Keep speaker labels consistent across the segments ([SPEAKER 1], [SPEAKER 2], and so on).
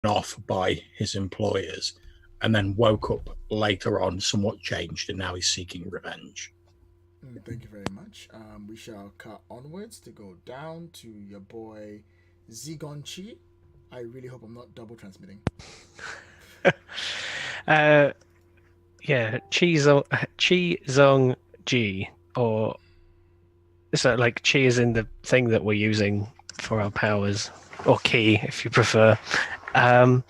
[SPEAKER 1] off by his employers, and then woke up later on somewhat changed, and now he's seeking revenge.
[SPEAKER 2] Thank you very much. We shall cut onwards to go down to your boy Zigon Chi. I really hope I'm not double transmitting.
[SPEAKER 3] uh, yeah, Chi Zong Ji, or so like Chi is in the thing that we're using for our powers, or Ki if you prefer. Um,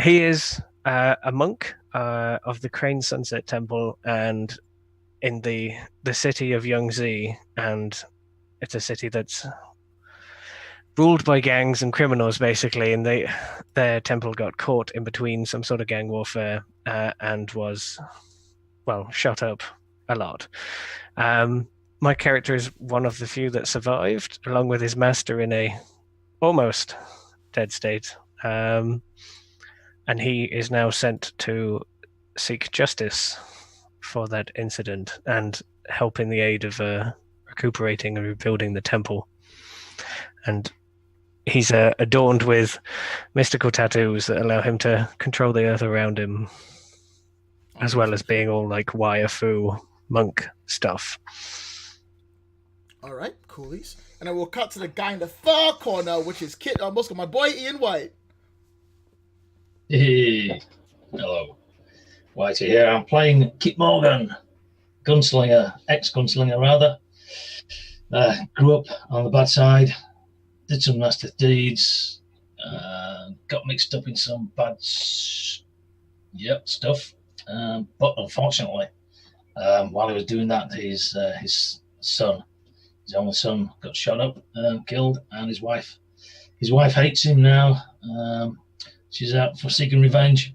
[SPEAKER 3] he is a monk of the Crane Sunset Temple, and in the city of Yangtze, and it's a city that's ruled by gangs and criminals basically, and their temple got caught in between some sort of gang warfare and was shot up a lot. My character is one of the few that survived, along with his master in a almost dead state, and he is now sent to seek justice for that incident and help in the aid of recuperating and rebuilding the temple. And he's adorned with mystical tattoos that allow him to control the earth around him, as well as being all like wire fu monk stuff.
[SPEAKER 2] All right, coolies. And then we'll cut to the guy in the far corner, which is Kit Moscow, my boy Ian White.
[SPEAKER 4] Hey, hello. Whitey here. I'm playing Kit Morgan, gunslinger, ex-gunslinger rather. Grew up on the bad side, did some nasty deeds, got mixed up in some bad stuff. But unfortunately, while he was doing that, his son, his only son, got shot up and killed, and his wife hates him now. She's out for seeking revenge.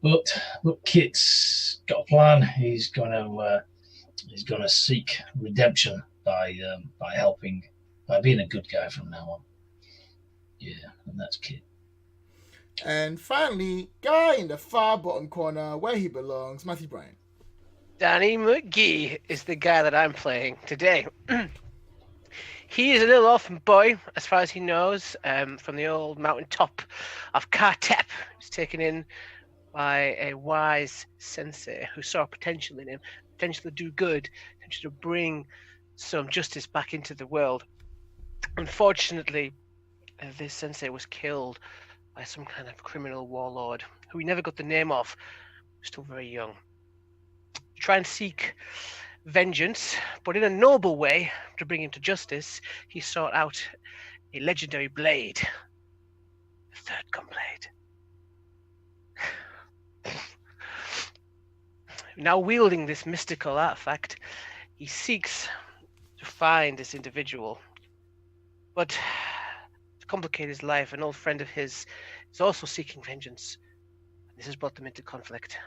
[SPEAKER 4] But Kit's got a plan. He's gonna seek redemption by being a good guy from now on. Yeah, and that's Kit.
[SPEAKER 2] And finally, guy in the far bottom corner where he belongs, Matthew Bryan.
[SPEAKER 5] Danny McGee is the guy that I'm playing today. He is a little orphan boy, as far as he knows, from the old mountain top of Kartep. He's taken in by a wise sensei who saw potential in him, potential to do good, potential to bring some justice back into the world. Unfortunately, this sensei was killed by some kind of criminal warlord who we never got the name of. Still very young. Try and seek vengeance, but in a noble way to bring him to justice, he sought out a legendary blade, the Third Gun Blade. Now wielding this mystical artifact, he seeks to find this individual. But to complicate his life, an old friend of his is also seeking vengeance. This has brought them into conflict.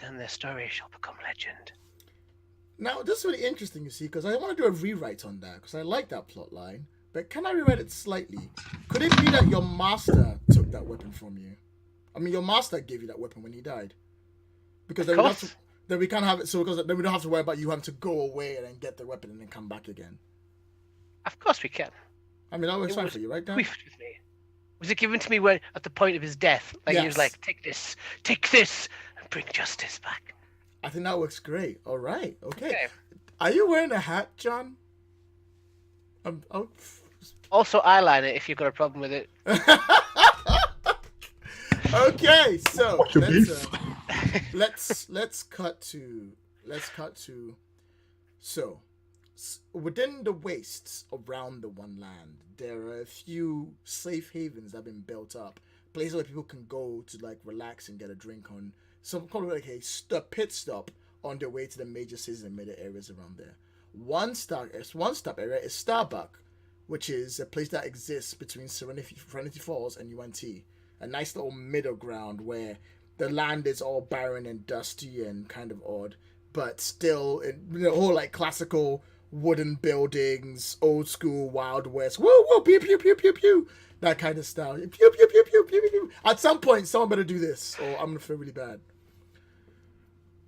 [SPEAKER 5] And their story shall become legend.
[SPEAKER 2] Now, this is really interesting, you see, because I want to do a rewrite on that, because I like that plot line. But can I rewrite it slightly? Could it be that your master took that weapon from you? I mean, your master gave you that weapon when he died. Because then we can't have it, so because then we don't have to worry about you having to go away and then get the weapon and then come back again.
[SPEAKER 5] Of course we can.
[SPEAKER 2] I mean, that works fine for you, right, Dan?
[SPEAKER 5] Was it given to me when at the point of his death? Like yes. He was like, take this, and bring justice back.
[SPEAKER 2] I think that works great. All right, okay. Are you wearing a hat, John?
[SPEAKER 5] Also eyeliner if you've got a problem with it.
[SPEAKER 2] Okay, so let's cut to so within the wastes around the one land, there are a few safe havens that have been built up, places where people can go to like relax and get a drink on. Some call it like a pit stop on their way to the major cities and major areas around there. One stop area is Starbuck, which is a place that exists between Serenity Falls and UNT. A nice little middle ground where the land is all barren and dusty and kind of odd, but still in the whole like classical wooden buildings, old school Wild West, woo woo, pew pew pew pew pew, that kind of style. Pew pew pew pew pew pew pew. At some point, someone better do this, or I'm gonna feel really bad.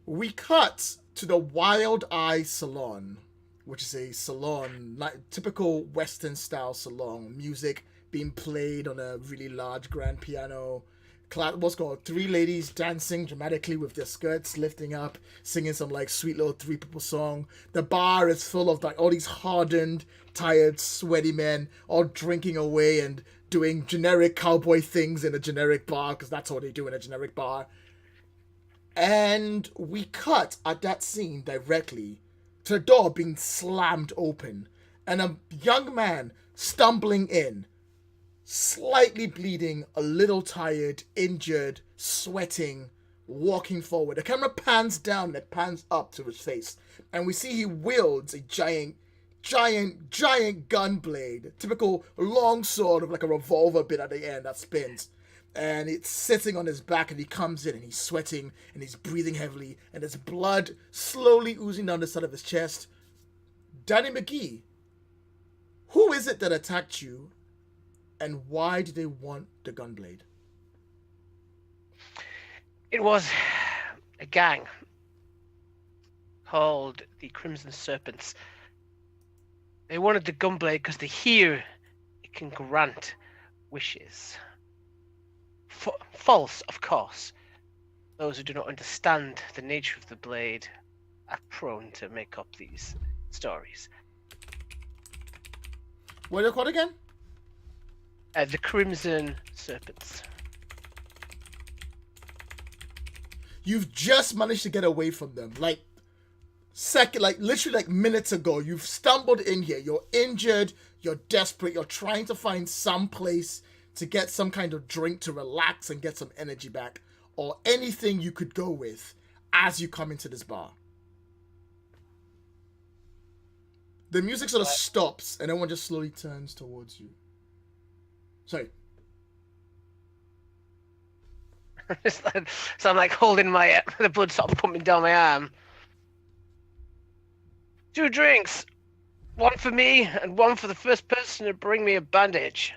[SPEAKER 2] We cut to the Wild Eye Salon, which is a salon, like typical Western style salon, music, being played on a really large grand piano. What's called 3 ladies dancing dramatically with their skirts lifting up, singing some like sweet little 3 people song. The bar is full of like all these hardened, tired, sweaty men all drinking away and doing generic cowboy things in a generic bar, because that's all they do in a generic bar. And we cut at that scene directly to the door being slammed open and a young man stumbling in, slightly bleeding, a little tired, injured, sweating, walking forward. The camera pans down and it pans up to his face, and we see he wields a giant gun blade, typical long sword with like a revolver bit at the end that spins, and it's sitting on his back, and he comes in and he's sweating and he's breathing heavily and there's blood slowly oozing down the side of his chest. Danny McGee, who is it that attacked you? And why did they want the gunblade?
[SPEAKER 5] It was a gang called the Crimson Serpents. They wanted the gunblade because they hear it can grant wishes. False, of course. Those who do not understand the nature of the blade are prone to make up these stories.
[SPEAKER 2] What are they called again?
[SPEAKER 5] The Crimson Serpents.
[SPEAKER 2] You've just managed to get away from them. Literally minutes ago, you've stumbled in here. You're injured. You're desperate. You're trying to find some place to get some kind of drink to relax and get some energy back, or anything you could go with as you come into this bar. The music sort of stops and everyone just slowly turns towards you. Sorry.
[SPEAKER 5] So I'm like holding my the blood sort of pumping down my arm. 2 drinks, 1 for me and 1 for the first person to bring me a bandage.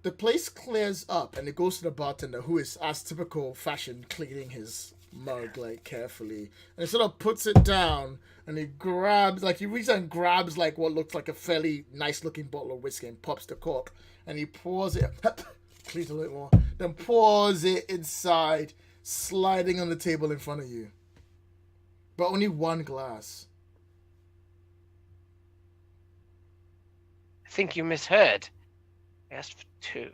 [SPEAKER 2] The place clears up and it goes to the bartender, who is, as typical fashion, cleaning his mug carefully, and he sort of puts it down and he grabs, he reaches out and grabs what looks like a fairly nice looking bottle of whiskey and pops the cork, and he pours it cleans a little more, then pours it inside, sliding on the table in front of you, but only 1 glass.
[SPEAKER 5] I think you misheard. I asked for 2.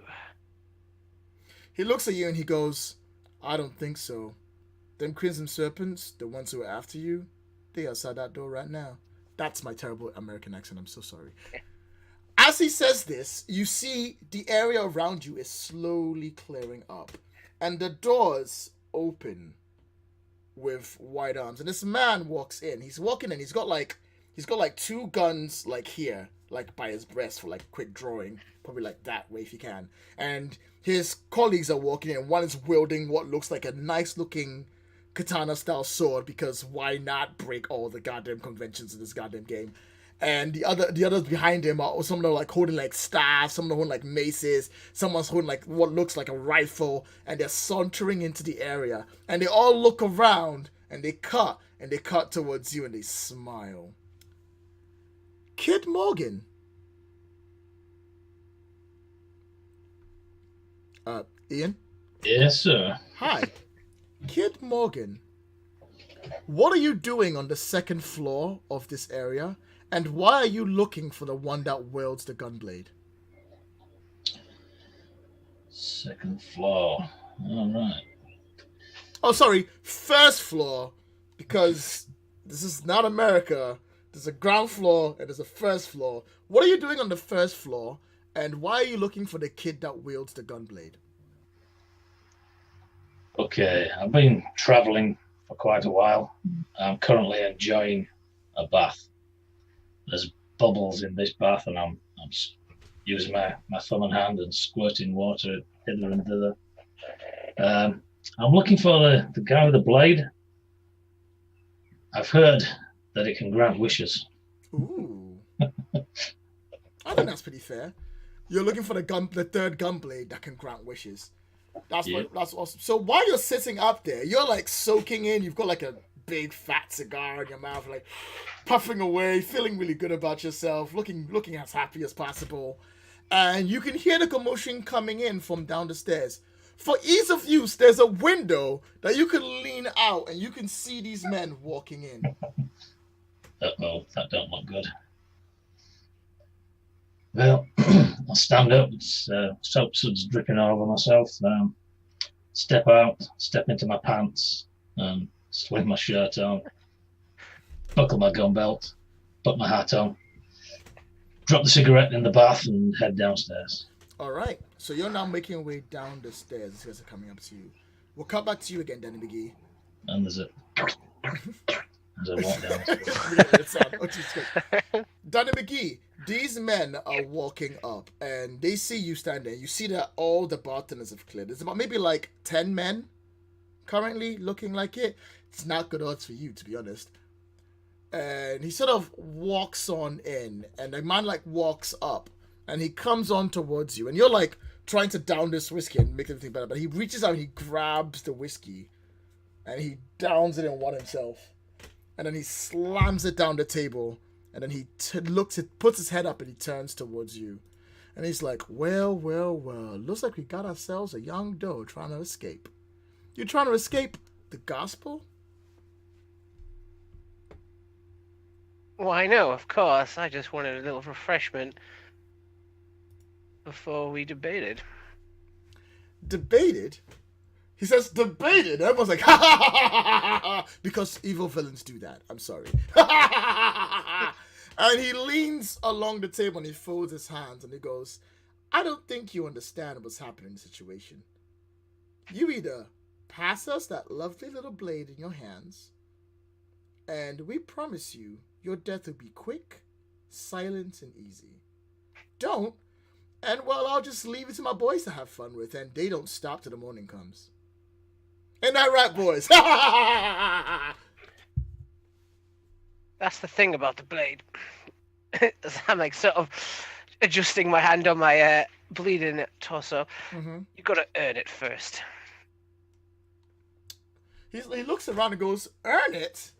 [SPEAKER 2] He looks at you and he goes, I don't think so. Them Crimson Serpents, the ones who are after you, they outside that door right now. That's my terrible American accent. I'm so sorry. As he says this, you see the area around you is slowly clearing up, and the doors open with wide arms. And this man walks in. He's walking in. He's got 2 guns here, by his breast for quick drawing, probably that way if you can. And his colleagues are walking in. One is wielding what looks like a nice looking katana style sword, because why not break all the goddamn conventions in this goddamn game? And the others behind him are some of them holding staffs, some of them holding maces, someone's holding what looks like a rifle, and they're sauntering into the area, and they all look around and they cut towards you and they smile. Kid Morgan. Ian?
[SPEAKER 4] Yes, sir.
[SPEAKER 2] Hi. Kid Morgan, what are you doing on the 2nd floor of this area, and why are you looking for the one that wields the gunblade?
[SPEAKER 4] 2nd floor. All right.
[SPEAKER 2] Oh, sorry, 1st floor, because this is not America. There's a ground floor and there's a 1st floor. What are you doing on the 1st floor, and why are you looking for the kid that wields the gunblade?
[SPEAKER 4] Okay, I've been traveling for quite a while. I'm currently enjoying a bath. There's bubbles in this bath, and I'm using my thumb and hand and squirting water hither and thither. I'm looking for the guy with the blade. I've heard that it can grant wishes.
[SPEAKER 2] Ooh. I think that's pretty fair. You're looking for the 3rd gunblade that can grant wishes. That's awesome. So while you're sitting up there, you're soaking in. You've got a big fat cigar in your mouth, puffing away, feeling really good about yourself, looking as happy as possible. and you can hear the commotion coming in from down the stairs. For ease of use, there's a window that you can lean out and you can see these men walking in.
[SPEAKER 4] Uh-oh, that don't look good. Well, I'll stand up. Soap suds dripping all over myself. Step out, step into my pants, and sling my shirt on, buckle my gun belt, put my hat on, drop the cigarette in the bath, and head downstairs.
[SPEAKER 2] All right, so you're now making your way down the stairs. These guys are coming up to you. We'll come back to you again, Danny McGee.
[SPEAKER 4] And there's a as I walk down.
[SPEAKER 2] Danny McGee, these men are walking up, and they see you standing. You see that all the bartenders have cleared. There's about maybe like 10 men currently looking like it. It's not good odds for you, to be honest. And he sort of walks on in, and the man like walks up. And he comes on towards you, and you're like trying to down this whiskey and make everything better. But he reaches out and he grabs the whiskey, and he downs it in one himself, and then he slams it down the table, and then he puts his head up, and he turns towards you, and he's like, "Well, looks like we got ourselves a young doe trying to escape. You trying to escape the gospel?"
[SPEAKER 5] Why no, of course. I just wanted a little refreshment before we debated.
[SPEAKER 2] Debated? He says debated. Everyone's like, ha ha ha ha ha, because evil villains do that. I'm sorry. And he leans along the table and he folds his hands and he goes, "I don't think you understand what's happening in the situation. You either pass us that lovely little blade in your hands, and we promise you your death will be quick, silent, and easy. Don't, and well, I'll just leave it to my boys to have fun with, and they don't stop till the morning comes. Ain't that right, boys?"
[SPEAKER 5] That's the thing about the blade. I'm like sort of adjusting my hand on my bleeding torso.
[SPEAKER 2] Mm-hmm.
[SPEAKER 5] You gotta earn it first.
[SPEAKER 2] He looks around and goes, "Earn it?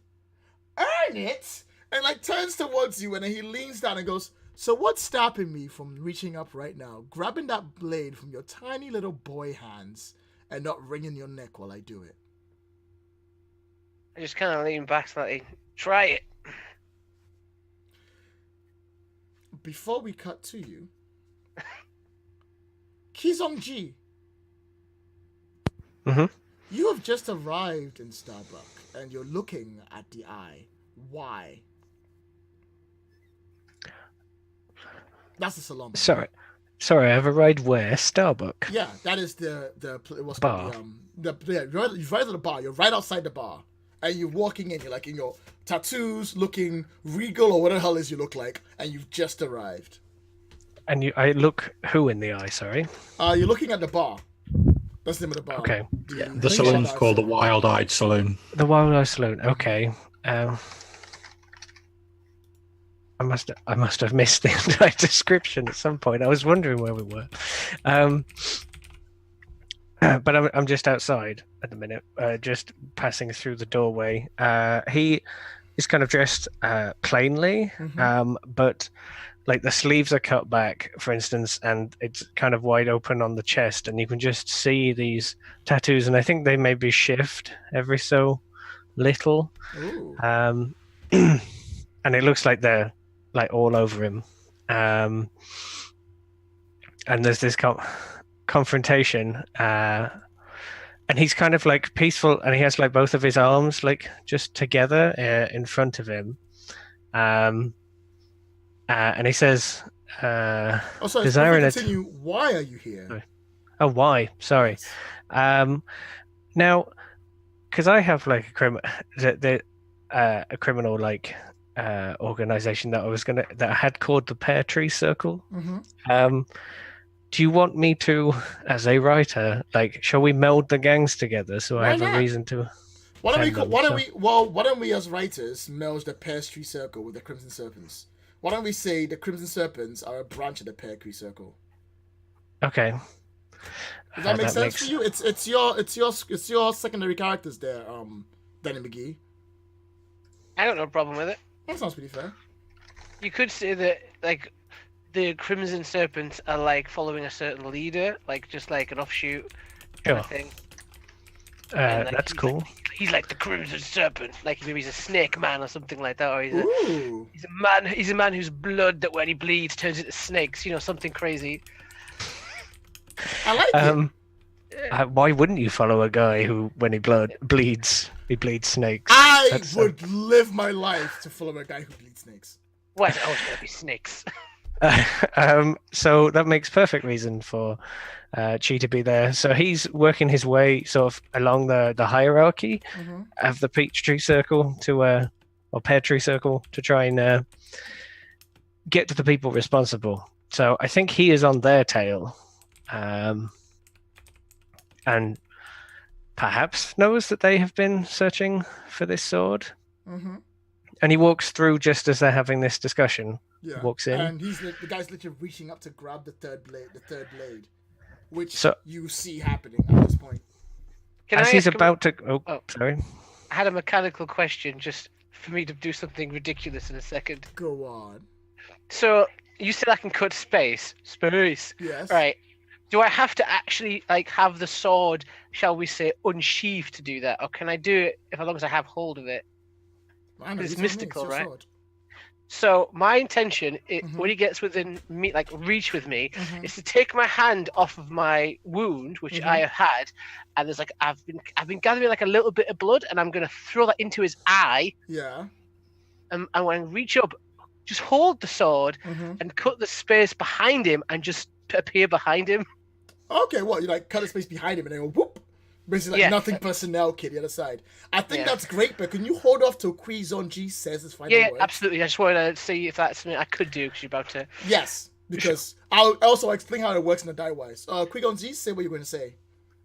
[SPEAKER 2] Earn it?" And like turns towards you, and then he leans down and goes, "So what's stopping me from reaching up right now, grabbing that blade from your tiny little boy hands, and not wringing your neck while I do it?"
[SPEAKER 5] I just kind of lean back slightly. Try it.
[SPEAKER 2] Before we cut to you, Kizongji, you have just arrived in Starbuck, and you're looking at the eye. Why? That's the salon.
[SPEAKER 3] Sorry, I've arrived where? Starbuck?
[SPEAKER 2] Yeah, that is the what's
[SPEAKER 3] bar.
[SPEAKER 2] called you're right at the bar. You're right outside the bar, and you're walking in. You're like in your tattoos, looking regal or whatever the hell is you look like, and you've just arrived.
[SPEAKER 3] And I look who in the eye? Sorry.
[SPEAKER 2] You're looking at the bar. That's the name of the bar.
[SPEAKER 3] Okay.
[SPEAKER 1] The saloon's called the Wild Eyed Saloon.
[SPEAKER 3] The Wild Eye Saloon. Okay. I must have missed the entire description at some point. I was wondering where we were. But I'm just outside at the minute, just passing through the doorway. He is kind of dressed plainly, but like the sleeves are cut back, for instance, and it's kind of wide open on the chest, and you can just see these tattoos, and I think they maybe shift every so little. And it looks like they're like all over him. And there's this confrontation, and he's kind of like peaceful, and he has like both of his arms like just together in front of him, and he says,
[SPEAKER 2] sorry,
[SPEAKER 3] desiring it.
[SPEAKER 2] Continue. Why are you here?
[SPEAKER 3] Sorry. Oh, why? Sorry. Now, because I have like a criminal like organization that I had called the Pear Tree Circle. Do you want me to, as a writer, like, shall we meld the gangs together so I have a reason to?
[SPEAKER 2] Why don't we as writers meld the Pear Tree Circle with the Crimson Serpents? Why don't we say the Crimson Serpents are a branch of the Pear Tree Circle?
[SPEAKER 3] Okay.
[SPEAKER 2] Does that make sense for you? It's your secondary characters there, Danny McGee.
[SPEAKER 5] I got no problem with it.
[SPEAKER 2] That sounds pretty fair.
[SPEAKER 5] You could say that, like, the Crimson Serpents are like following a certain leader, like just like an offshoot kind of thing. And, like,
[SPEAKER 3] That's cool.
[SPEAKER 5] He's like the Crimson Serpent, like maybe he's a snake man or something like that, or
[SPEAKER 2] Ooh.
[SPEAKER 5] he's a man. He's a man whose blood that when he bleeds turns into snakes. You know, something crazy.
[SPEAKER 2] I like it.
[SPEAKER 3] Why wouldn't you follow a guy who, when he bleeds snakes?
[SPEAKER 2] I would live my life to follow a guy who bleeds snakes.
[SPEAKER 5] Why is it always going to be snakes?
[SPEAKER 3] So that makes perfect reason for Chi to be there. So he's working his way sort of along the hierarchy of the peach tree circle or pear tree circle to try and get to the people responsible. So I think he is on their tail, and perhaps knows that they have been searching for this sword. And he walks through just as they're having this discussion.
[SPEAKER 2] Yeah.
[SPEAKER 3] Walks in,
[SPEAKER 2] and the guy's literally reaching up to grab the third blade, which you see happening at this point.
[SPEAKER 3] As he's about to, sorry,
[SPEAKER 5] I had a mechanical question just for me to do something ridiculous in a second.
[SPEAKER 2] Go on.
[SPEAKER 5] So you said I can cut space.
[SPEAKER 2] Yes.
[SPEAKER 5] Right. Do I have to actually like have the sword, shall we say, unsheathed to do that, or can I do it as long as I have hold of it? It's mystical, right?
[SPEAKER 2] Sword.
[SPEAKER 5] So my intention, when he gets within me, like reach with me, is to take my hand off of my wound, which I have had, and there's like I've been gathering like a little bit of blood, and I'm gonna throw that into his eye.
[SPEAKER 2] Yeah.
[SPEAKER 5] And when I reach up, just hold the sword and cut the space behind him, and just appear behind him.
[SPEAKER 2] Okay, what you like cut a space behind him and then go whoop. Basically, like nothing personnel kid the other side. I think that's great, but can you hold off till Quizon G says his final words?
[SPEAKER 5] Absolutely. I just wanted to see if that's something I could do because you're about to.
[SPEAKER 2] Yes, because I'll also explain how it works in the die wise. Quizon G, say what you're going to say.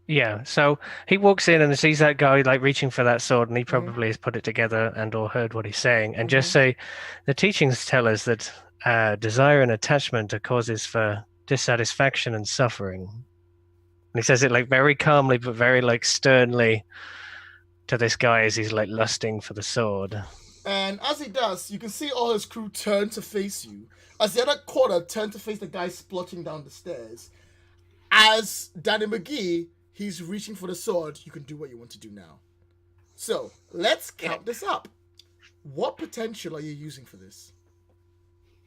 [SPEAKER 3] Yeah, so he walks in and sees that guy like reaching for that sword, and he probably has put it together and or heard what he's saying, and just say, the teachings tell us that desire and attachment are causes for dissatisfaction and suffering. And he says it like very calmly but very like sternly to this guy as he's like lusting for the sword.
[SPEAKER 2] And as he does, you can see all his crew turn to face you. As the other quarter turn to face the guy splotting down the stairs. As Danny McGee, he's reaching for the sword. You can do what you want to do now. So let's count this up. What potential are you using for this?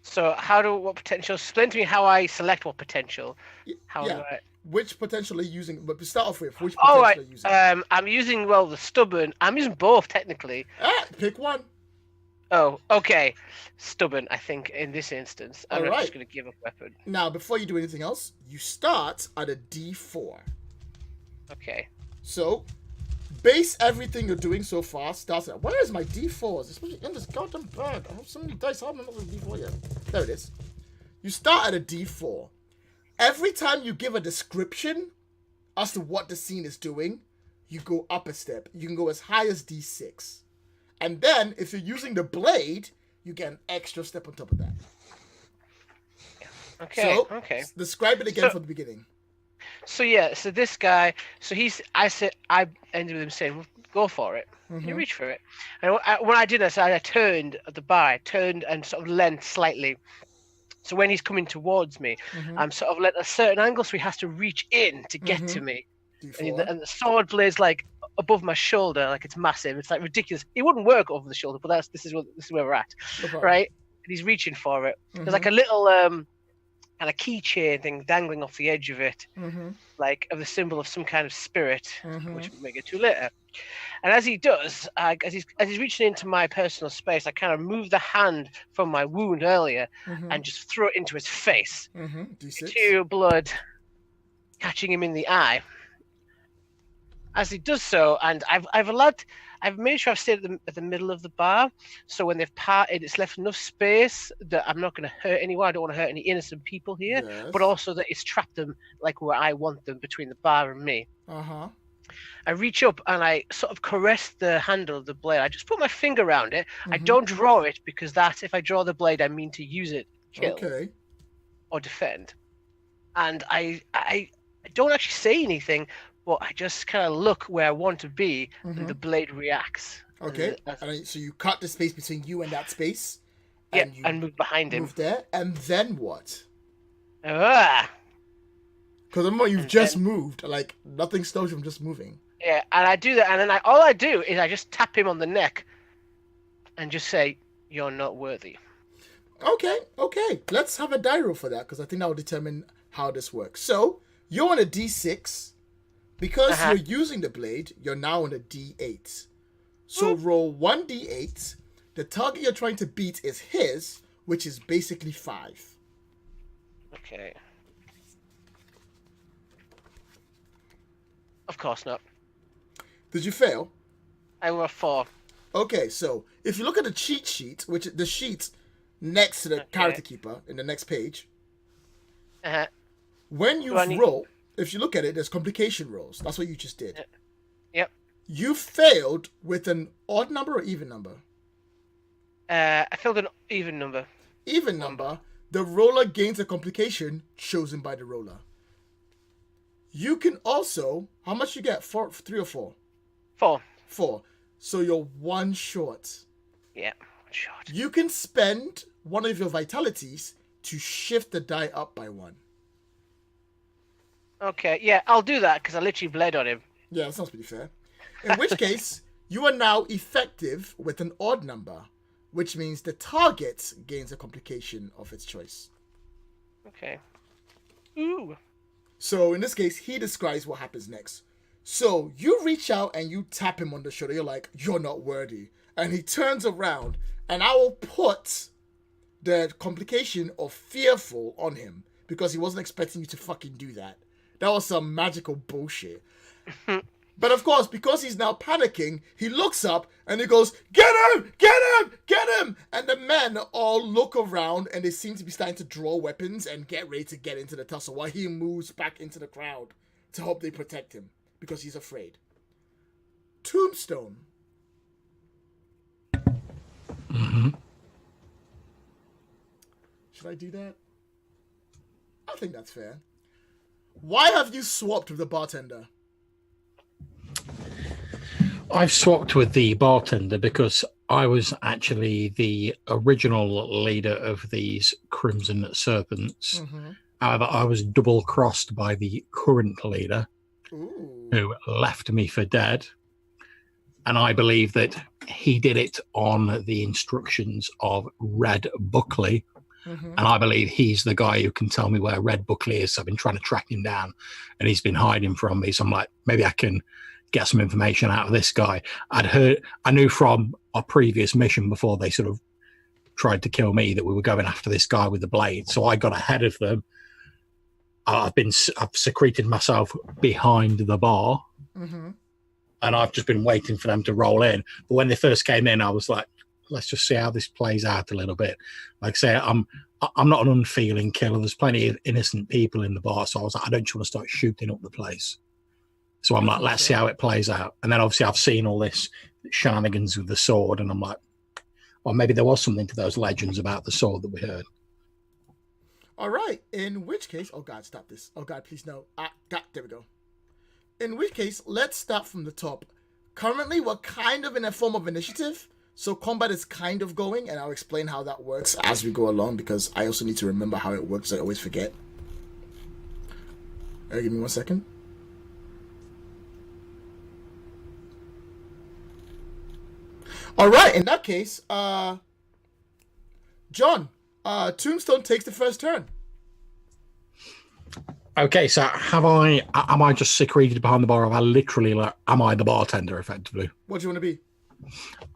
[SPEAKER 5] So what potential? Explain to me how I select what potential. How do I?
[SPEAKER 2] Which potential are you using? But to start off with, which potential are you using?
[SPEAKER 5] I'm using, the stubborn. I'm using both, technically.
[SPEAKER 2] Pick one.
[SPEAKER 5] Oh, okay. Stubborn, I think, in this instance. I'm not just going to give a weapon.
[SPEAKER 2] Now, before you do anything else, you start at a D4.
[SPEAKER 5] Okay.
[SPEAKER 2] So, base everything you're doing so far starts at... Where is my D4s? Especially in this goddamn bag. I have so many dice. How am I not with D4 yet? There it is. You start at a D4. Every time you give a description as to what the scene is doing, you go up a step. You can go as high as D6. And then, if you're using the blade, you get an extra step on top of that.
[SPEAKER 5] Okay,
[SPEAKER 2] so, describe it again from the beginning.
[SPEAKER 5] So this guy, I ended with him saying, well, go for it. You reach for it. And when I did this, I turned at the bar. I turned and sort of leant slightly. So when he's coming towards me, I'm sort of at a certain angle, so he has to reach in to get to me. And the sword blade's like above my shoulder, like it's massive. It's like ridiculous. It wouldn't work over the shoulder, but this is where we're at, right? And he's reaching for it. There's like a little kind of keychain thing dangling off the edge of it, like of the symbol of some kind of spirit, which we'll get to later. And as he does, as he's reaching into my personal space, I kind of move the hand from my wound earlier and just throw it into his face. Two blood catching him in the eye. As he does so, and I've made sure I've stayed at the middle of the bar, so when they've parted, it's left enough space that I'm not going to hurt anyone. I don't want to hurt any innocent people here, but also that it's trapped them like where I want them, between the bar and me. I reach up and I sort of caress the handle of the blade. I just put my finger around it. I don't draw it, because if I draw the blade, I mean to use it, kill, or defend. And I don't actually say anything, but I just kind of look where I want to be, and the blade reacts.
[SPEAKER 2] Okay, so you cut the space between you and that space.
[SPEAKER 5] And move behind him.
[SPEAKER 2] Move there, and then what?
[SPEAKER 5] Ah.
[SPEAKER 2] Because remember, you've just moved. Like, nothing stops you from just moving.
[SPEAKER 5] Yeah, and I do that, and then all I do is I just tap him on the neck and just say, "You're not worthy."
[SPEAKER 2] Okay. Let's have a die roll for that, because I think that will determine how this works. So, you're on a D6. Because you're using the blade, you're now on a D8. So roll 1d8. The target you're trying to beat is his, which is basically 5.
[SPEAKER 5] Okay. Of course not.
[SPEAKER 2] Did you fail?
[SPEAKER 5] I rolled a 4.
[SPEAKER 2] Okay, so if you look at the cheat sheet, which the sheet next to the character keeper in the next page, when you roll, if you look at it, there's complication rolls. That's what you just did.
[SPEAKER 5] Yep.
[SPEAKER 2] You failed with an odd number or even number?
[SPEAKER 5] I failed an even number.
[SPEAKER 2] Even number. The roller gains a complication chosen by the roller. You can also... How much you get? 3 or 4?
[SPEAKER 5] 4.
[SPEAKER 2] 4. So you're 1 short.
[SPEAKER 5] Yeah, 1 short.
[SPEAKER 2] You can spend one of your vitalities to shift the die up by 1.
[SPEAKER 5] Okay, yeah, I'll do that because I literally bled on him.
[SPEAKER 2] Yeah, that sounds pretty fair. In which case, you are now effective with an odd number, which means the target gains a complication of its choice.
[SPEAKER 5] Okay. Ooh.
[SPEAKER 2] So in this case, he describes what happens next. So you reach out and you tap him on the shoulder. You're like, "You're not worthy." And he turns around, and I will put the complication of fearful on him because he wasn't expecting you to fucking do that. That was some magical bullshit. But of course, because he's now panicking, he looks up and he goes, "Get him! Get him! Get him!" And the men all look around and they seem to be starting to draw weapons and get ready to get into the tussle while he moves back into the crowd to hope they protect him because he's afraid. Tombstone.
[SPEAKER 1] Mm-hmm.
[SPEAKER 2] Should I do that? I think that's fair. Why have you swapped with the bartender?
[SPEAKER 1] I've swapped with the bartender because I was actually the original leader of these Crimson Serpents.
[SPEAKER 2] Mm-hmm.
[SPEAKER 1] However, I was double-crossed by the current leader, who left me for dead. And I believe that he did it on the instructions of Red Buckley. Mm-hmm. And I believe he's the guy who can tell me where Red Buckley is. So I've been trying to track him down, and he's been hiding from me. So I'm like, maybe I can get some information out of this guy. I knew from our previous mission before they sort of tried to kill me that we were going after this guy with the blade. So I got ahead of them. I've secreted myself behind the bar, and I've just been waiting for them to roll in. But when they first came in, I was like, let's just see how this plays out a little bit. Like I say, I'm not an unfeeling killer. There's plenty of innocent people in the bar, so I was like, I don't just want to start shooting up the place. So I'm like, let's see how it plays out. And then obviously I've seen all this shenanigans with the sword, and I'm like, well, maybe there was something to those legends about the sword that we heard.
[SPEAKER 2] All right. In which case, oh God, stop this. Oh God, please no. God, there we go. In which case, let's start from the top. Currently, we're kind of in a form of initiative. So combat is kind of going, and I'll explain how that works as we go along, because I also need to remember how it works. I always forget. Give me 1 second. All right, in that case, John, Tombstone takes the first turn.
[SPEAKER 1] Okay, so am I just secreted behind the bar, or am I literally am I the bartender effectively?
[SPEAKER 2] What do you want to be?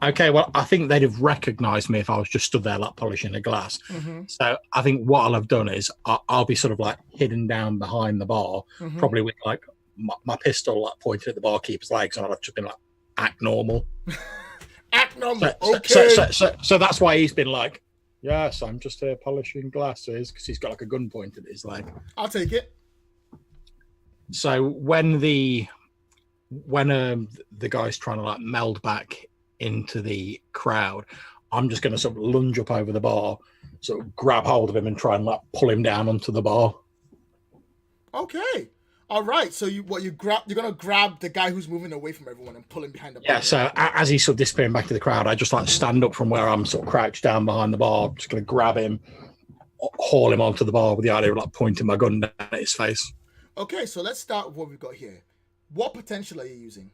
[SPEAKER 1] Okay, well, I think they'd have recognised me if I was just stood there like polishing a glass. Mm-hmm. So I think what I'll have done is I'll be sort of like hidden down behind the bar, probably with like my pistol like pointed at the barkeeper's legs, and I'll have just been like, act normal.
[SPEAKER 2] Act normal, okay.
[SPEAKER 1] So that's why he's been like, yes, I'm just here polishing glasses, because he's got like a gun pointed at his leg.
[SPEAKER 2] I'll take it.
[SPEAKER 1] So when the guy's trying to like meld back into the crowd, I'm just going to sort of lunge up over the bar, sort of grab hold of him and try and like pull him down onto the bar.
[SPEAKER 2] Okay. All right. So you're going to grab the guy who's moving away from everyone and pull him behind the bar.
[SPEAKER 1] Yeah. So as he's sort of disappearing back to the crowd, I just like stand up from where I'm sort of crouched down behind the bar. I'm just going to grab him haul him onto the bar with the idea of like pointing my gun down at his face.
[SPEAKER 2] Okay, so let's start with what we've got here. What potential are you using?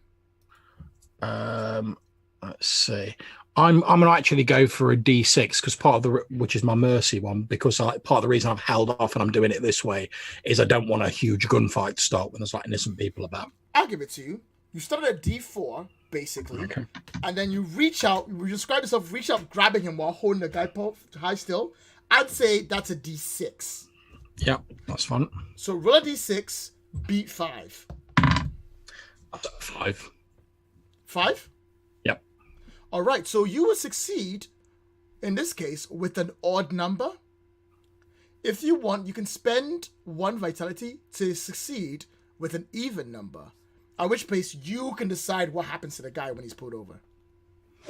[SPEAKER 1] Let's see. I'm gonna actually go for a D6 because which is my mercy one, because part of the reason I've held off and I'm doing it this way is I don't want a huge gunfight to start when there's like innocent people about.
[SPEAKER 2] I'll give it to you. You start at D4 basically,
[SPEAKER 1] Okay.
[SPEAKER 2] and then you reach out. You describe yourself reach out, grabbing him while holding the guy high still. I'd say that's a D6.
[SPEAKER 1] Yeah, that's fun.
[SPEAKER 2] So roll a D6, beat 5.
[SPEAKER 1] That's a 5.
[SPEAKER 2] 5?
[SPEAKER 1] Yep.
[SPEAKER 2] All right, so you will succeed, in this case, with an odd number. If you want, you can spend 1 vitality to succeed with an even number, at which place you can decide what happens to the guy when he's pulled over.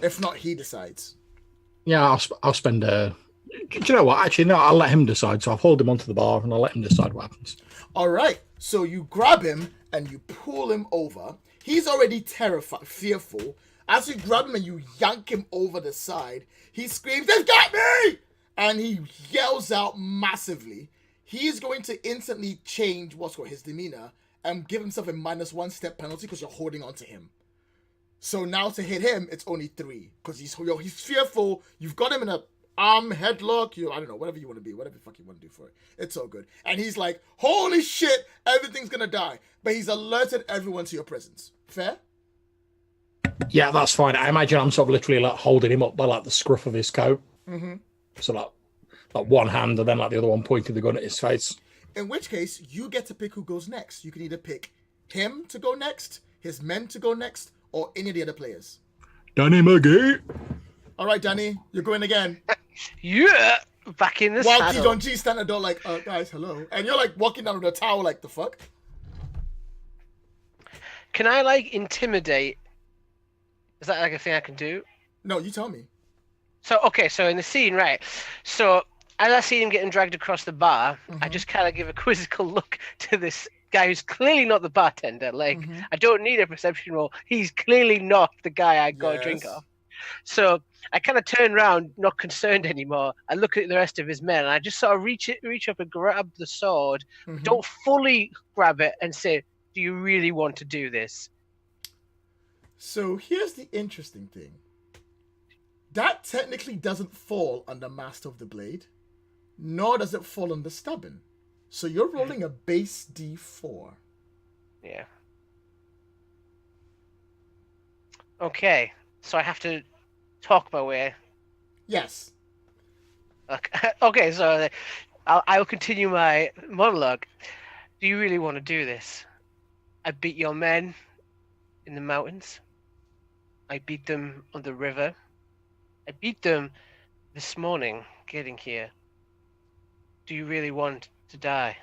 [SPEAKER 2] If not, he decides.
[SPEAKER 1] Yeah, I'll spend a... Do you know what? Actually, no, I'll let him decide. So I'll hold him onto the bar and I'll let him decide what happens.
[SPEAKER 2] All right, so you grab him and you pull him over. He's already terrified, fearful. As you grab him and you yank him over the side, he screams, "They've got me!" And he yells out massively. He is going to instantly change his demeanor and give himself a -1 step penalty because you're holding on to him. So now to hit him, it's only 3 because he's fearful. You've got him in a arm headlock. I don't know, whatever you want to be, whatever the fuck you want to do for it. It's all good. And he's like, "Holy shit, everything's gonna die." But he's alerted everyone to your presence. Fair?
[SPEAKER 1] Yeah, that's fine. I imagine I'm sort of literally like holding him up by like the scruff of his coat.
[SPEAKER 2] Mm-hmm.
[SPEAKER 1] So like one hand and then like the other one pointing the gun at his face.
[SPEAKER 2] In which case, you get to pick who goes next. You can either pick him to go next, his men to go next, or any of the other players.
[SPEAKER 1] Danny McGee.
[SPEAKER 2] All right, Danny, you're going again.
[SPEAKER 5] Yeah, back in the
[SPEAKER 2] While
[SPEAKER 5] saddle.
[SPEAKER 2] Don G stand at the door like, guys, hello. And you're like walking down with the tower like, the fuck?
[SPEAKER 5] Can I like intimidate? Is that like a thing I can do?
[SPEAKER 2] No, you tell me.
[SPEAKER 5] So in the scene, right? So as I see him getting dragged across the bar, I just kind of give a quizzical look to this guy who's clearly not the bartender. Like, I don't need a perception roll. He's clearly not the guy I got a drink off. So I kind of turn around, not concerned anymore. I look at the rest of his men, and I just sort of reach up and grab the sword. Don't fully grab it and say, "Do you really want to do this?"
[SPEAKER 2] So here's the interesting thing. That technically doesn't fall under Master of the Blade, nor does it fall under Stubborn. So you're rolling a base D4.
[SPEAKER 5] Yeah. Okay, so I have to talk my way.
[SPEAKER 2] Yes.
[SPEAKER 5] Okay, so I'll continue my monologue. Do you really want to do this? I beat your men in the mountains. I beat them on the river. I beat them this morning getting here. Do you really want to die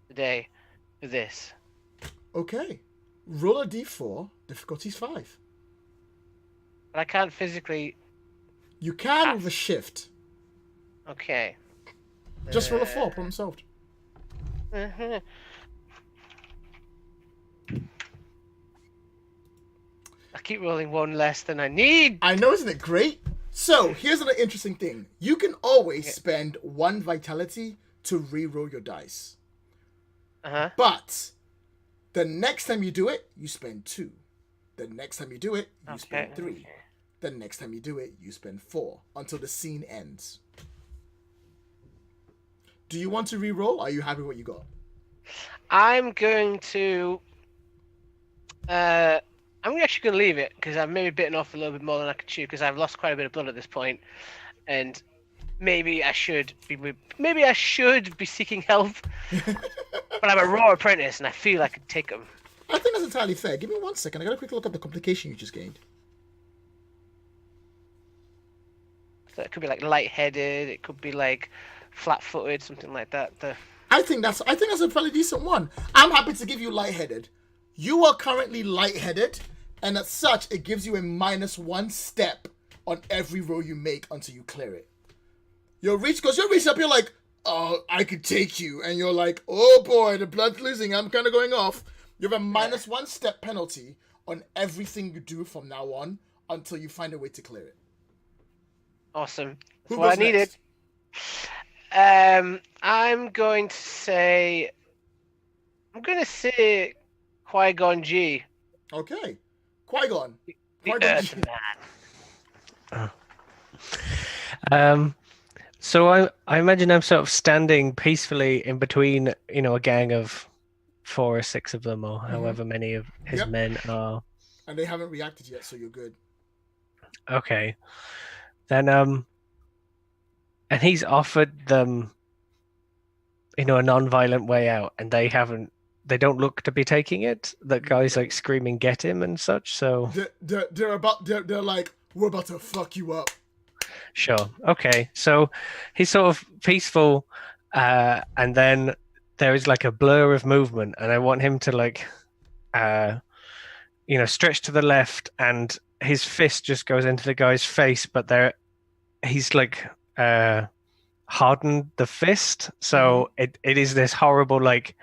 [SPEAKER 5] today for this?
[SPEAKER 2] Okay. Roll a D4, difficulty's 5.
[SPEAKER 5] But I can't physically...
[SPEAKER 2] You can with a shift.
[SPEAKER 5] Okay.
[SPEAKER 2] Just roll a 4, problem solved.
[SPEAKER 5] I keep rolling one less than I need.
[SPEAKER 2] I know, isn't it great? So, here's another interesting thing. You can always spend 1 vitality to re-roll your dice. But the next time you do it, you spend 2. The next time you do it, you spend 3. Okay. The next time you do it, you spend 4 until the scene ends. Do you want to re-roll? Or are you happy with what you got?
[SPEAKER 5] I'm going to... I'm actually going to leave it because I've maybe bitten off a little bit more than I could chew because I've lost quite a bit of blood at this point, and maybe I should be seeking help. But I'm a raw apprentice and I feel I could take them.
[SPEAKER 2] I think that's entirely fair. Give me 1 second. I got a quick look at the complication you just gained.
[SPEAKER 5] So it could be like lightheaded. It could be like flat-footed, something like that.
[SPEAKER 2] I think that's a fairly decent one. I'm happy to give you lightheaded. You are currently lightheaded, and as such, it gives you a -1 step on every roll you make until you clear it. You're reaching up, you're like, "Oh, I could take you," and you're like, "Oh boy, the blood's losing, I'm kind of going off." You have a -1 step penalty on everything you do from now on until you find a way to clear it.
[SPEAKER 5] Awesome. That's what I needed. I'm going to say Qui-Gon G.
[SPEAKER 2] Okay. Qui-Gon.
[SPEAKER 5] The
[SPEAKER 2] Qui-Gon
[SPEAKER 5] Earth
[SPEAKER 2] Jinn.
[SPEAKER 5] Man.
[SPEAKER 3] So I imagine I'm sort of standing peacefully in between, a gang of 4 or 6 of them, or however many of his
[SPEAKER 2] Yep.
[SPEAKER 3] men are.
[SPEAKER 2] And they haven't reacted yet, so you're good.
[SPEAKER 3] Okay. Then and he's offered them, a non-violent way out, and they don't look to be taking it. That guy's like screaming, "Get him!" and such. So
[SPEAKER 2] they're like, we're about to fuck you up.
[SPEAKER 3] sure, okay. So he's sort of peaceful, and then there is like a blur of movement, and I want him to like, stretch to the left, and his fist just goes into the guy's face, but he's like hardened the fist, so it is this horrible like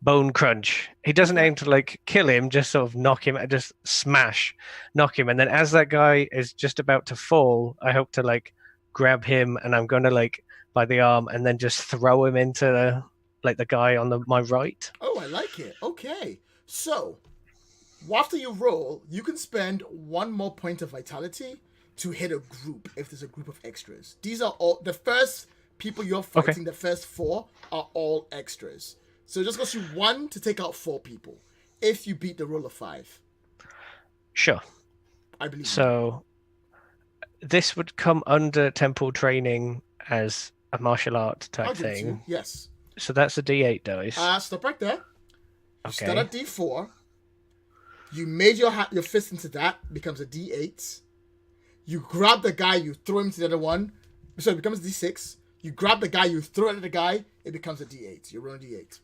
[SPEAKER 3] bone crunch. He doesn't aim to like kill him, just sort of knock him, just knock him, and then as that guy is just about to fall, I hope to like grab him, and I'm gonna like by the arm, and then just throw him into like the guy on my right.
[SPEAKER 2] Oh, I like it. Okay, so after you roll, you can spend 1 more point of vitality to hit a group if there's a group of extras. These are all the first people you're fighting.
[SPEAKER 3] Okay.
[SPEAKER 2] The first 4 are all extras. So it just goes you 1 to take out 4 people if you beat the roll of 5.
[SPEAKER 3] Sure.
[SPEAKER 2] I believe.
[SPEAKER 3] So this would come under temple training as a martial art type
[SPEAKER 2] I'll give it to
[SPEAKER 3] thing.
[SPEAKER 2] you. Yes.
[SPEAKER 3] So that's a D8 dice.
[SPEAKER 2] Stop right there. You
[SPEAKER 3] Okay.
[SPEAKER 2] start at D4. You made your fist into that, becomes a D8. You grab the guy, you throw him to the other one. So it becomes D6. You grab the guy, you throw it at the guy, it becomes a D8. You're rolling D8.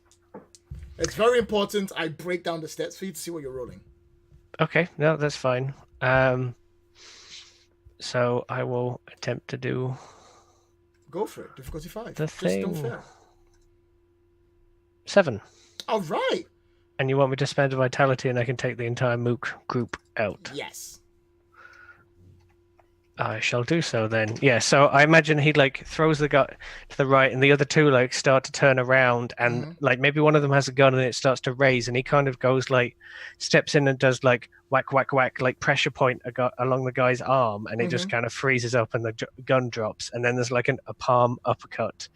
[SPEAKER 2] It's very important I break down the stats for you to see what you're rolling.
[SPEAKER 3] Okay, no, that's fine. So I will attempt to do
[SPEAKER 2] Go for it. Difficulty 5.
[SPEAKER 3] the
[SPEAKER 2] Just don't
[SPEAKER 3] thing.
[SPEAKER 2] fail.
[SPEAKER 3] 7.
[SPEAKER 2] All right.
[SPEAKER 3] And you want me to spend a vitality and I can take the entire mook group out?
[SPEAKER 2] Yes.
[SPEAKER 3] I shall do so then. Yeah, so I imagine he like throws the guy to the right and the other 2 like start to turn around and like maybe one of them has a gun and it starts to raise and he kind of goes like steps in and does like whack whack whack like pressure point along the guy's arm and it just kind of freezes up and the gun drops and then there's like a palm uppercut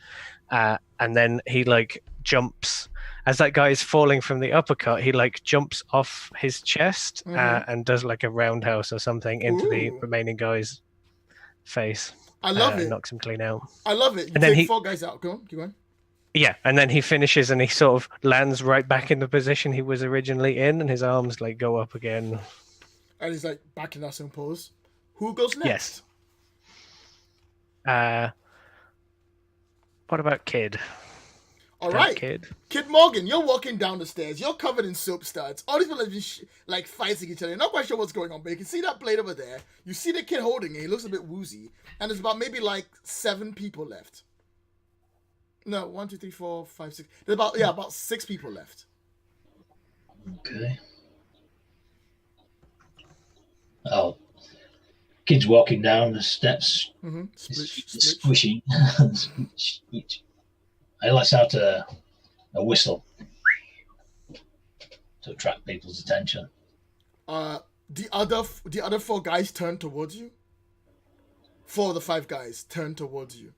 [SPEAKER 3] and then he like jumps as that guy is falling from the uppercut. He like jumps off his chest and does like a roundhouse or something into the remaining guy's face.
[SPEAKER 2] I love it.
[SPEAKER 3] Knocks him clean out.
[SPEAKER 2] I love it. You
[SPEAKER 3] And then
[SPEAKER 2] take 4 guys out. Go on. Keep going.
[SPEAKER 3] Yeah, and then he finishes and he sort of lands right back in the position he was originally in, and his arms like go up again.
[SPEAKER 2] And he's like back in that same pose. Who goes next?
[SPEAKER 3] Yes. What about Kid?
[SPEAKER 2] All right.
[SPEAKER 3] Kid.
[SPEAKER 2] Kid Morgan, you're walking down the stairs. You're covered in soap studs. All these people have been like fighting each other. You're not quite sure what's going on, but you can see that blade over there. You see the kid holding it. He looks a bit woozy. And there's about maybe like 7 people left. No, 1, 2, 3, 4, 5, 6. There's about 6 people left.
[SPEAKER 4] Okay. Oh, kid's walking down the steps. Squishing. I lets out a whistle to attract people's attention.
[SPEAKER 2] The other 4 guys turn towards you. 4 of the 5 guys turn towards you.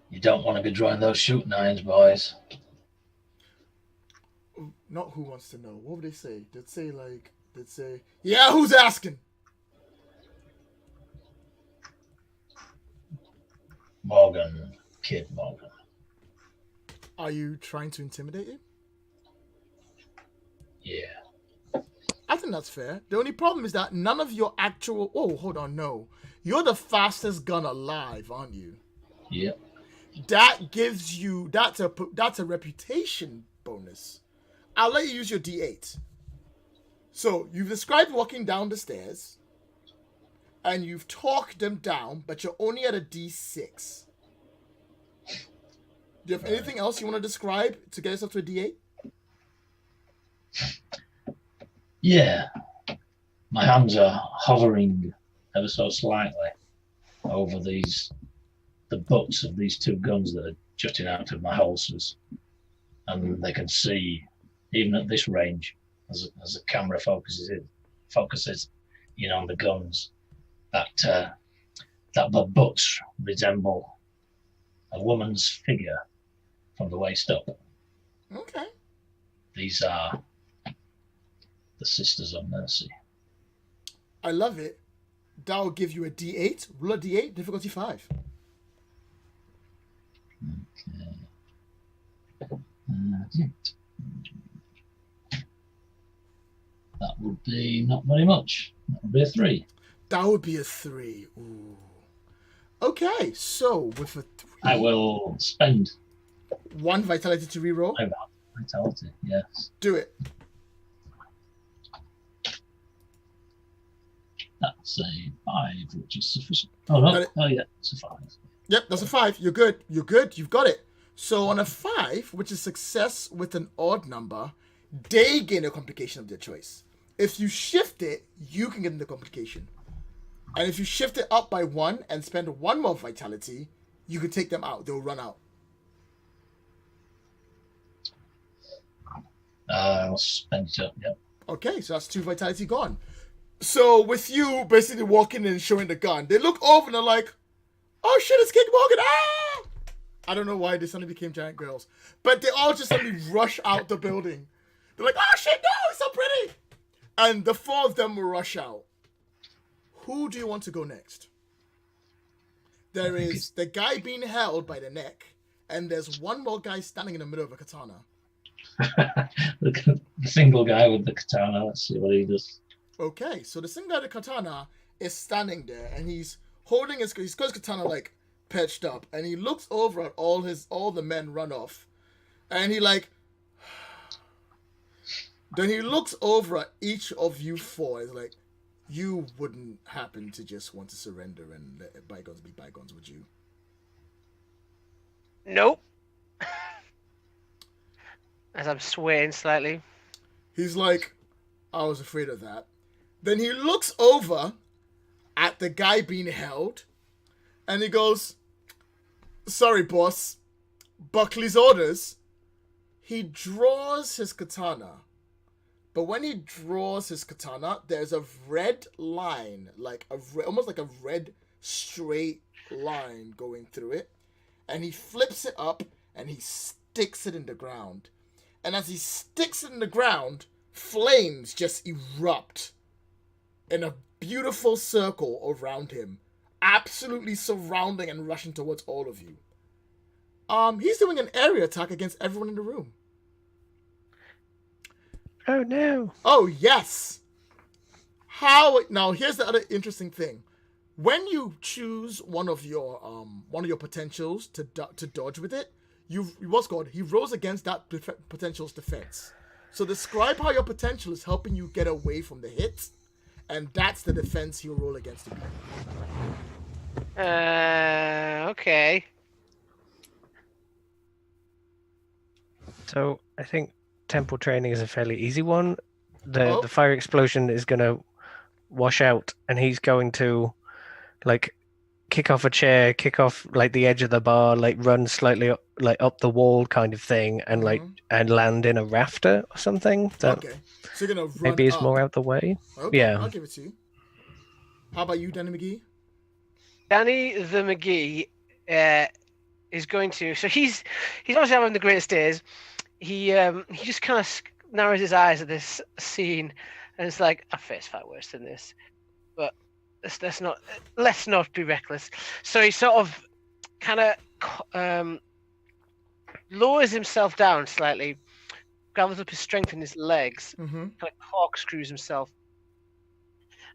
[SPEAKER 4] You don't want to be drawing those shooting irons, boys.
[SPEAKER 2] Not who wants to know. What would they say? They'd say, yeah, who's asking?
[SPEAKER 4] Morgan, Kid Morgan.
[SPEAKER 2] Are you trying to intimidate him?
[SPEAKER 4] Yeah.
[SPEAKER 2] I think that's fair. The only problem is that none of your actual... Oh, hold on, no. You're the fastest gun alive, aren't you?
[SPEAKER 4] Yep.
[SPEAKER 2] That gives you... That's a reputation bonus. I'll let you use your D8. So, you've described walking down the stairs, and you've talked them down, but you're only at a D6. Do you have anything else you want to describe to get yourself to a D8?
[SPEAKER 4] Yeah. My hands are hovering ever so slightly over the the butts of these two guns that are jutting out of my holsters, and they can see, even at this range, as the camera focuses in on the guns, that the butts resemble a woman's figure from the waist up.
[SPEAKER 2] Okay.
[SPEAKER 4] These are the Sisters of Mercy.
[SPEAKER 2] I love it. That will give you a D8. Roll a D8, difficulty 5.
[SPEAKER 4] Okay. That would be not very much. That would be a 3.
[SPEAKER 2] That would be a 3. Ooh. Okay, so with a 3...
[SPEAKER 4] I will spend
[SPEAKER 2] 1 vitality to reroll.
[SPEAKER 4] Vitality, yes.
[SPEAKER 2] Do it.
[SPEAKER 4] That's a 5, which is sufficient. Oh, no. Oh, yeah, it's a 5.
[SPEAKER 2] Yep, that's a 5. You're good. You're good. You've got it. So on a 5, which is success with an odd number, they gain a complication of their choice. If you shift it, you can get the complication. And if you shift it up by 1 and spend 1 more vitality, you can take them out. They'll run out.
[SPEAKER 4] I'll spend it up, yep.
[SPEAKER 2] Okay, so that's 2 vitality gone. So with you basically walking in and showing the gun, they look over and they're like, oh shit, it's King Morgan. Ah! I don't know why they suddenly became giant girls. But they all just suddenly rush out the building. They're like, oh shit, no, it's so pretty. And the 4 of them will rush out. Who do you want to go next? There is the guy being held by the neck, and there's one more guy standing in the middle of a katana.
[SPEAKER 4] The single guy with the katana, let's see what he does.
[SPEAKER 2] Okay, so the single guy with the katana is standing there, and he's holding he's got his katana like perched up, and he looks over at all the men run off, and he like, then he looks over at each of you 4, and he's like, you wouldn't happen to just want to surrender and let bygones be bygones, would you?
[SPEAKER 5] Nope. As I'm swaying slightly.
[SPEAKER 2] He's like, I was afraid of that. Then he looks over at the guy being held, and he goes, sorry, boss. Buckley's orders. He draws his katana. But when he draws his katana, there's a red line, like almost like a red straight line going through it. And he flips it up and he sticks it in the ground. And as he sticks it in the ground, flames just erupt in a beautiful circle around him, absolutely surrounding and rushing towards all of you. He's doing an area attack against everyone in the room.
[SPEAKER 3] Oh no!
[SPEAKER 2] Oh yes. Now here's the other interesting thing. When you choose one of your potentials to dodge with it, he rolls against that potential's defense. So describe how your potential is helping you get away from the hit, and that's the defense he'll roll against you.
[SPEAKER 5] Okay.
[SPEAKER 3] So I think temple training is a fairly easy one. The fire explosion is going to wash out, and he's going to like kick off a chair, kick off like the edge of the bar, like run slightly up, like up the wall kind of thing, and like and land in a rafter or something.
[SPEAKER 2] Okay, so you're gonna run
[SPEAKER 3] maybe it's
[SPEAKER 2] up.
[SPEAKER 3] more out the way.
[SPEAKER 2] Okay,
[SPEAKER 3] yeah,
[SPEAKER 2] I'll give it to you. How about you, Danny McGee?
[SPEAKER 5] Danny the McGee is going to. So he's obviously having the greatest days. He just kind of narrows his eyes at this scene, and it's like, I face far worse than this, but let's not be reckless. So he sort of kind of lowers himself down slightly, gathers up his strength in his legs, kind of corkscrews himself.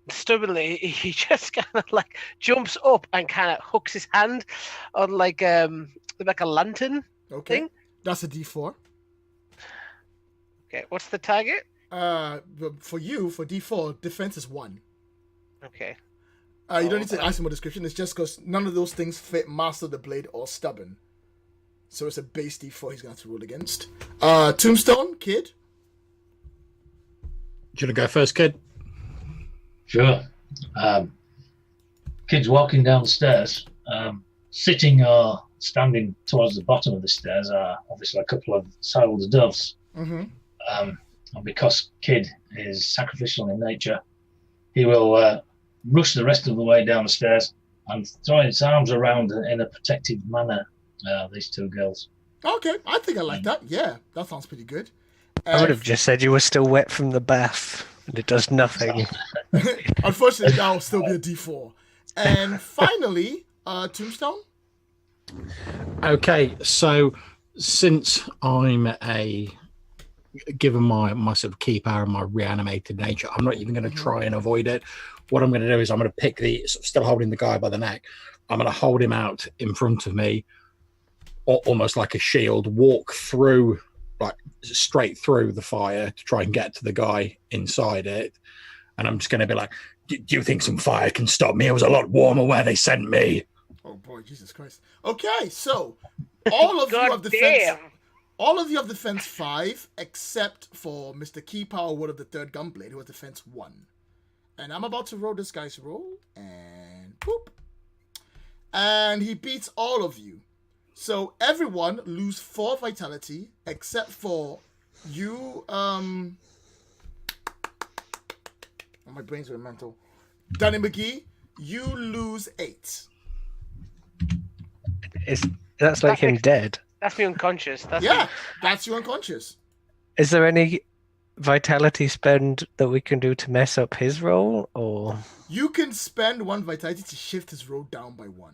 [SPEAKER 5] And stubbornly, he just kind of like jumps up and kind of hooks his hand on like a lantern thing.
[SPEAKER 2] That's a D4.
[SPEAKER 5] Okay, what's the target?
[SPEAKER 2] For you, for D4, defense is 1.
[SPEAKER 5] Okay.
[SPEAKER 2] You don't need to ask him a description. It's just because none of those things fit Master of the Blade or Stubborn. So it's a base D4 he's going to have to roll against. Tombstone, Kid?
[SPEAKER 1] Do you want to go first, Kid?
[SPEAKER 4] Sure. Kid's walking down the stairs, sitting or standing towards the bottom of the stairs are obviously a couple of soiled doves.
[SPEAKER 2] Mm-hmm.
[SPEAKER 4] And because Kid is sacrificial in nature, he will rush the rest of the way down the stairs and throw his arms around in a protective manner these two girls.
[SPEAKER 2] Okay, I think I like that. Yeah, that sounds pretty good.
[SPEAKER 3] I would have just said you were still wet from the bath, and it does nothing.
[SPEAKER 2] Unfortunately, that will still be a D4. And finally, Tombstone.
[SPEAKER 1] Okay, so since I'm given my sort of key power and my reanimated nature, I'm not even going to try and avoid it. What I'm going to do is I'm going to pick still holding the guy by the neck. I'm going to hold him out in front of me, almost like a shield, walk through, like straight through the fire to try and get to the guy inside it. And I'm just going to be like, do you think some fire can stop me? It was a lot warmer where they sent me.
[SPEAKER 2] Oh boy, Jesus Christ. Okay, so all of you have defense. All of you have defense 5, except for Mr. Key Power Wood of the Third Gunblade, who has defense 1. And I'm about to roll this guy's roll, and poop. And he beats all of you. So everyone lose 4 vitality, except for you. Oh, my brain's going mental. Danny McGee, you lose 8.
[SPEAKER 3] That's like him dead.
[SPEAKER 5] That's me unconscious.
[SPEAKER 2] That's you unconscious.
[SPEAKER 3] Is there any vitality spend that we can do to mess up his roll, or
[SPEAKER 2] you can spend 1 vitality to shift his roll down by 1.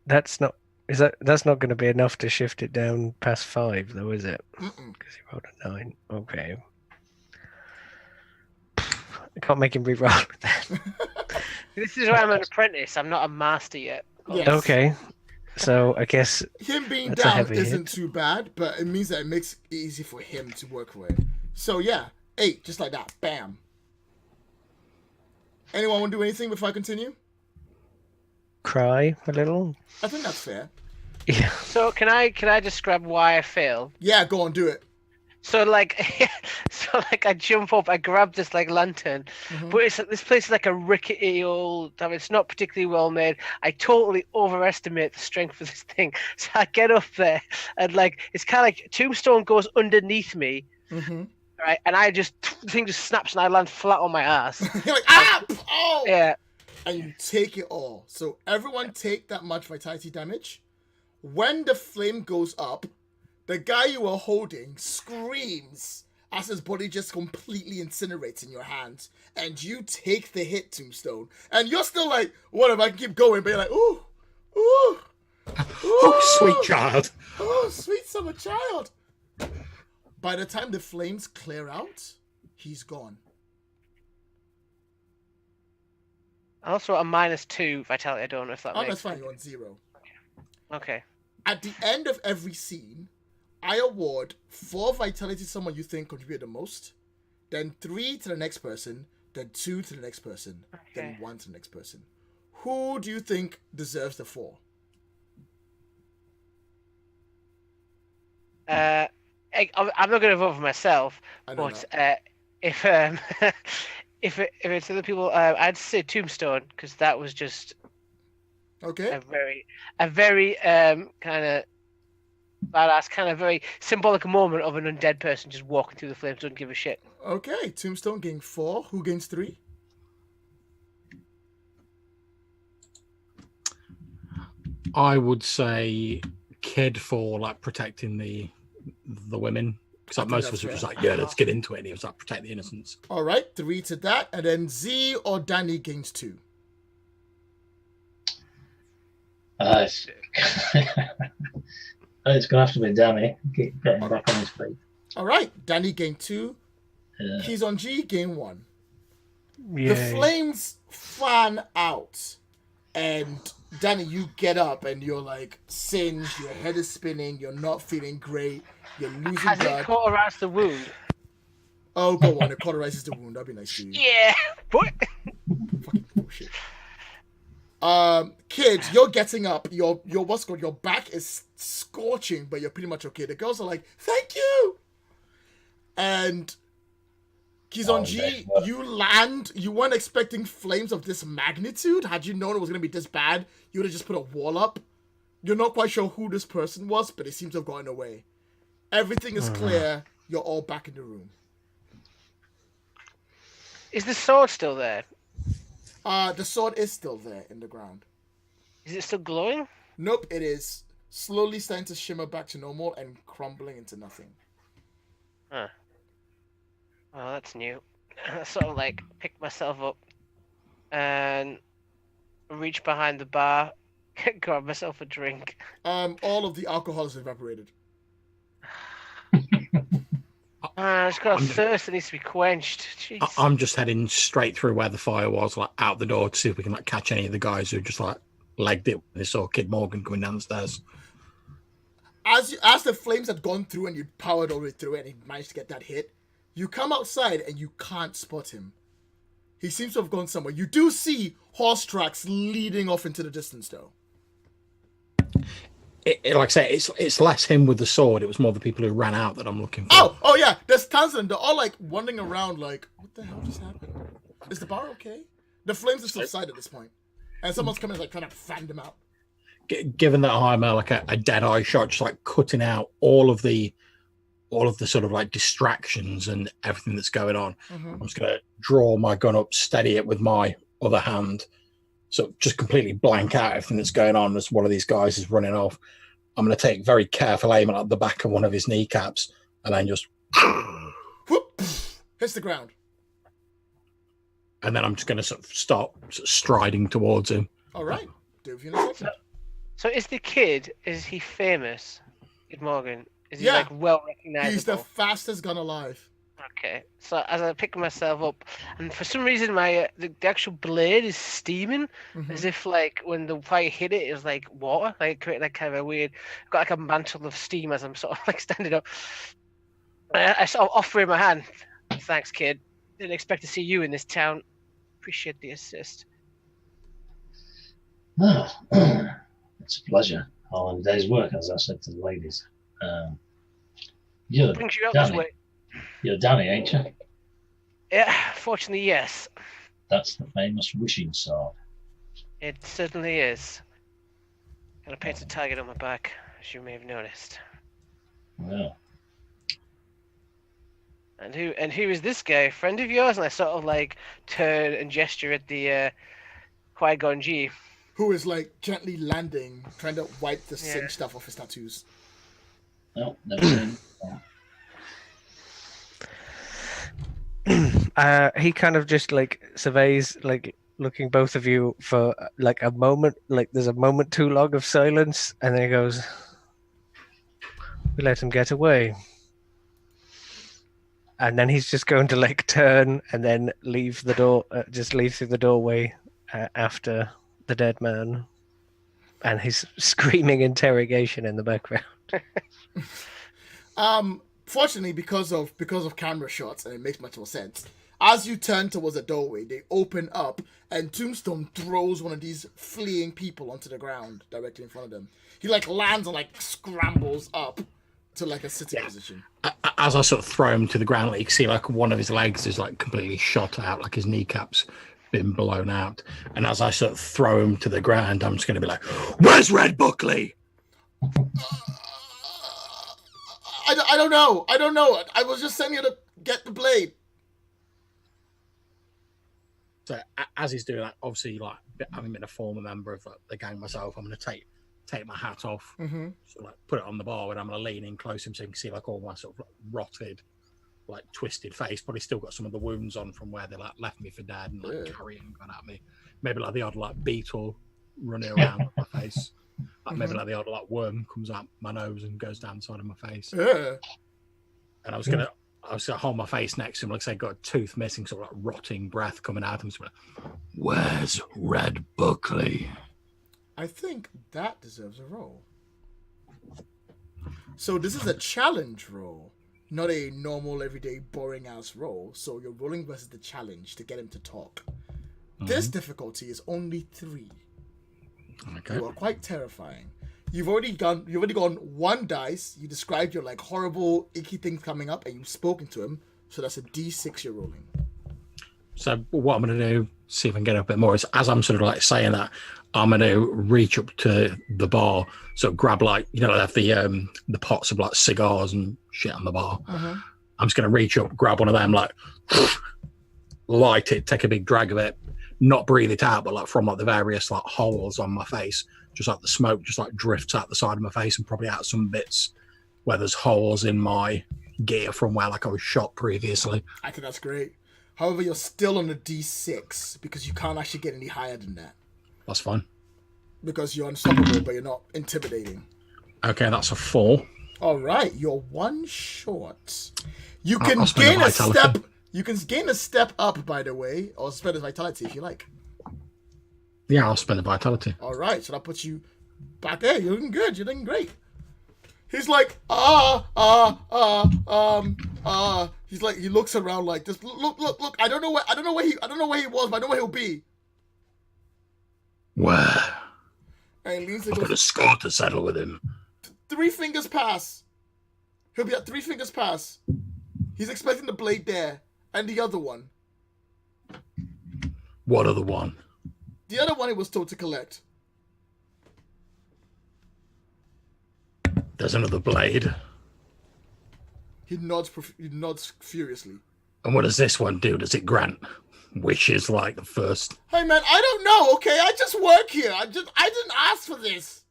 [SPEAKER 3] That's not going to be enough to shift it down past 5, though, is it? Because he rolled a 9. Okay. I can't make him re-roll that.
[SPEAKER 5] This is why I'm an apprentice. I'm not a master yet.
[SPEAKER 2] Yes.
[SPEAKER 3] Okay. So I guess
[SPEAKER 2] him being down isn't too bad, but it means that it makes it easy for him to work with. So yeah, 8, just like that. Bam. Anyone want to do anything before I continue?
[SPEAKER 3] Cry a little.
[SPEAKER 2] I think that's fair.
[SPEAKER 3] Yeah.
[SPEAKER 5] So can I describe why I fail?
[SPEAKER 2] Yeah, go on, do it.
[SPEAKER 5] So I jump up, I grab this lantern, but this place is like a rickety old. I mean, it's not particularly well made. I totally overestimate the strength of this thing. So I get up there and it's kind of like Tombstone goes underneath me, right? And the thing just snaps and I land flat on my ass.
[SPEAKER 2] You're like, ah! Oh!
[SPEAKER 5] Yeah.
[SPEAKER 2] And you take it all. So everyone take that much vitality damage. When the flame goes up, the guy you were holding screams as his body just completely incinerates in your hands. And you take the hit, Tombstone. And you're still like, whatever, I can keep going. But you're like, ooh, ooh, ooh.
[SPEAKER 1] Oh, sweet child.
[SPEAKER 2] Oh, sweet summer child. By the time the flames clear out, he's gone.
[SPEAKER 5] Also, a -2 vitality. I don't know if that makes
[SPEAKER 2] that's fine. You're on 0.
[SPEAKER 5] Okay.
[SPEAKER 2] At the end of every scene, I award 4 vitality to someone you think contributed the most, then 3 to the next person, then 2 to the next person, then 1 to the next person. Who do you think deserves the 4?
[SPEAKER 5] I'm not going to vote for myself, but if it's other people, I'd say Tombstone, because that was just a very kind of badass, kind of very symbolic moment of an undead person just walking through the flames, don't give a shit.
[SPEAKER 2] Okay, Tombstone gains 4. Who gains 3?
[SPEAKER 1] I would say Kid for protecting the women. Because most of us were just like, yeah, let's get into it. And he was like, protect the innocents.
[SPEAKER 2] All right, 3 to that. And then Z or Danny gains 2.
[SPEAKER 4] It's going to have to be Danny. Keep getting back on his feet.
[SPEAKER 2] All right, Danny gained 2.
[SPEAKER 4] Yeah.
[SPEAKER 2] He's on G, gain 1.
[SPEAKER 3] Yay.
[SPEAKER 2] The flames fan out. And Danny, you get up and you're singed, your head is spinning, you're not feeling great, you're losing
[SPEAKER 5] Has
[SPEAKER 2] blood.
[SPEAKER 5] it cauterized the wound?
[SPEAKER 2] Oh, go on, it cauterizes the wound. That'd be nice to you.
[SPEAKER 5] Yeah. What?
[SPEAKER 2] Fucking bullshit. Kid, you're getting up. Your what's called, your back is scorching, but you're pretty much okay. The girls are like, thank you. And He's on G. You land. You weren't expecting flames of this magnitude. Had you known it was going to be this bad, you would have just put a wall up. You're not quite sure who this person was, but it seems to have gotten away. Everything is clear. You're all back in the room.
[SPEAKER 5] Is the sword still there?
[SPEAKER 2] The sword is still there in the ground.
[SPEAKER 5] Is it still glowing?
[SPEAKER 2] Nope, it is slowly starting to shimmer back to normal and crumbling into nothing.
[SPEAKER 5] Huh. Well, that's new. I sort of like pick myself up and reach behind the bar, grab myself a drink.
[SPEAKER 2] All of the alcohol is evaporated.
[SPEAKER 5] I just got a thirst that needs to be quenched. Jeez.
[SPEAKER 1] I'm just heading straight through where the fire was, like out the door, to see if we can like catch any of the guys who just like legged it when they saw Kid Morgan coming down the stairs.
[SPEAKER 2] As the flames had gone through and you powered all the way through it and he managed to get that hit, you come outside and you can't spot him. He seems to have gone somewhere. You do see horse tracks leading off into the distance, though.
[SPEAKER 1] Like I say, it's less him with the sword. It was more the people who ran out that I'm looking for.
[SPEAKER 2] Oh yeah. There's tons of them. They're all like wandering around, like, what the hell just happened? Is the bar okay? The flames are still sight at this point, and someone's coming like trying to fan them out.
[SPEAKER 1] Given that I'm like a dead eye shot, just like cutting out all of the sort of like distractions and everything that's going on. I'm just gonna draw my gun up, steady it with my other hand. So just completely blank out everything that's going on as one of these guys is running off. I'm going to take very careful aim at the back of one of his kneecaps and then just
[SPEAKER 2] whoop, hits the ground.
[SPEAKER 1] And then I'm just going to sort of start striding towards him.
[SPEAKER 2] All right. Do you know something?
[SPEAKER 5] So is the kid, is he famous? Kid Morgan? Is he
[SPEAKER 2] Yeah.
[SPEAKER 5] like well recognizable?
[SPEAKER 2] He's the fastest gun alive.
[SPEAKER 5] Okay, so as I pick myself up, and for some reason my the actual blade is steaming, as if like when the fire hit it, it was like water, like creating like kind of a weird, got like a mantle of steam as I'm sort of like standing up. I sort of offer him my hand. Thanks, kid. Didn't expect to see you in this town. Appreciate the assist.
[SPEAKER 4] It's a pleasure. All in a day's work, as I said to the ladies. You're
[SPEAKER 5] Brings you out this way.
[SPEAKER 4] You're Danny, ain't you?
[SPEAKER 5] Yeah, fortunately, yes.
[SPEAKER 4] That's the famous wishing sword.
[SPEAKER 5] It certainly is. Got a painted target on my back, as you may have noticed.
[SPEAKER 4] Well.
[SPEAKER 5] And who is this guy? A friend of yours? And I sort of like turn and gesture at the Qui-Gon G.
[SPEAKER 2] Who is like gently landing, trying to wipe the singed stuff off his tattoos.
[SPEAKER 4] No, never seen.
[SPEAKER 3] He kind of just like surveys, like looking both of you for like a moment, like there's a moment too long of silence, and then he goes, "We let him get away." And then he's just going to like turn and then leave the door, just leave through the doorway after the dead man, and he's screaming interrogation in the background.
[SPEAKER 2] Fortunately, because of camera shots, and it makes much more sense. As you turn towards the doorway, they open up, and Tombstone throws one of these fleeing people onto the ground directly in front of them. He like lands and like scrambles up to like a sitting position.
[SPEAKER 1] As I sort of throw him to the ground, like, you can see like one of his legs is like completely shot out, like his kneecap's been blown out. And as I sort of throw him to the ground, I'm just going to be like, "Where's Red Buckley?"
[SPEAKER 2] I don't know. I was just sent here to get the blade.
[SPEAKER 1] So as he's doing that, obviously, like having been a former member of the gang myself, I'm going to take my hat off, so like put it on the bar, and I'm going to lean in close to him so you can see like all my sort of like rotted, like twisted face. Probably still got some of the wounds on from where they like left me for dead and like carrying going at me. Maybe like the odd like beetle running around my face. Like maybe like the odd like worm comes out my nose and goes down the side of my face.
[SPEAKER 2] Yeah.
[SPEAKER 1] And I was gonna hold my face next to him, like say got a tooth missing, sort of like rotting breath coming out of him. So like, "Where's Red Buckley?"
[SPEAKER 2] I think that deserves a roll. So this is a challenge roll, not a normal, everyday, boring-ass roll. So you're rolling versus the challenge to get him to talk. This difficulty is only 3.
[SPEAKER 1] Okay.
[SPEAKER 2] You are quite terrifying. You've already gone 1 dice. You described your like horrible, icky things coming up, and you've spoken to him. So that's a D6 you're rolling.
[SPEAKER 1] So what I'm going to do, see if I can get a bit more, is as I'm sort of like saying that, I'm going to reach up to the bar, so grab like, they have the pots of like cigars and shit on the bar.
[SPEAKER 2] Uh-huh.
[SPEAKER 1] I'm just going to reach up, grab one of them, like light it, take a big drag of it, not breathe it out, but like from like the various like holes on my face, just like the smoke just like drifts out the side of my face and probably out some bits where there's holes in my gear from where like I was shot previously.
[SPEAKER 2] I think that's great. However, you're still on a D6 because you can't actually get any higher than that.
[SPEAKER 1] That's fine.
[SPEAKER 2] Because you're unstoppable, but you're not intimidating.
[SPEAKER 1] Okay, that's a 4.
[SPEAKER 2] All right, you're one short. You can gain a step. You can gain a step up, by the way, or spend a vitality if you like.
[SPEAKER 1] Yeah, I'll spend a vitality.
[SPEAKER 2] All right, so that puts you back there. You're looking good. You're looking great. He's like, He's like, he looks around like this. Look. I don't know where he was, but I know where he'll be.
[SPEAKER 1] Where?
[SPEAKER 2] And he leans
[SPEAKER 1] I've got a score to settle with him.
[SPEAKER 2] 3 fingers pass. He'll be at 3 fingers pass. He's expecting the blade there. And the other one.
[SPEAKER 1] What other one?
[SPEAKER 2] The other one he was told to collect.
[SPEAKER 1] There's another blade.
[SPEAKER 2] He nods furiously.
[SPEAKER 1] And what does this one do? Does it grant wishes like the first?
[SPEAKER 2] Hey man, I don't know, okay? I just work here. I didn't ask for this.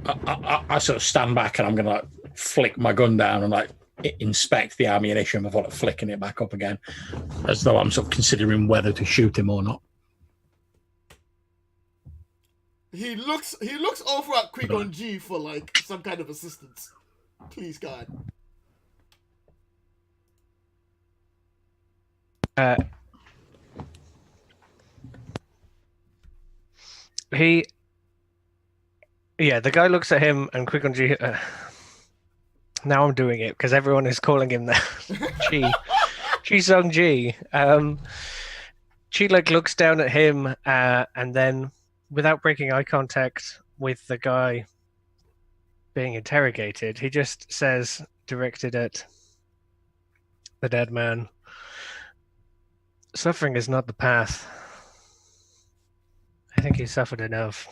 [SPEAKER 1] I sort of stand back and I'm going to like flick my gun down and like inspect the ammunition before like flicking it back up again, as though I'm sort of considering whether to shoot him or not.
[SPEAKER 2] He looks over at Qui-Gon G for like some kind of assistance. Please, God.
[SPEAKER 3] The guy looks at him and Qui-Gon G. Now I'm doing it because everyone is calling him that. Chi Sung Ji. She like looks down at him and then, without breaking eye contact with the guy being interrogated, he just says, directed at the dead man, "Suffering is not the path. I think he suffered enough."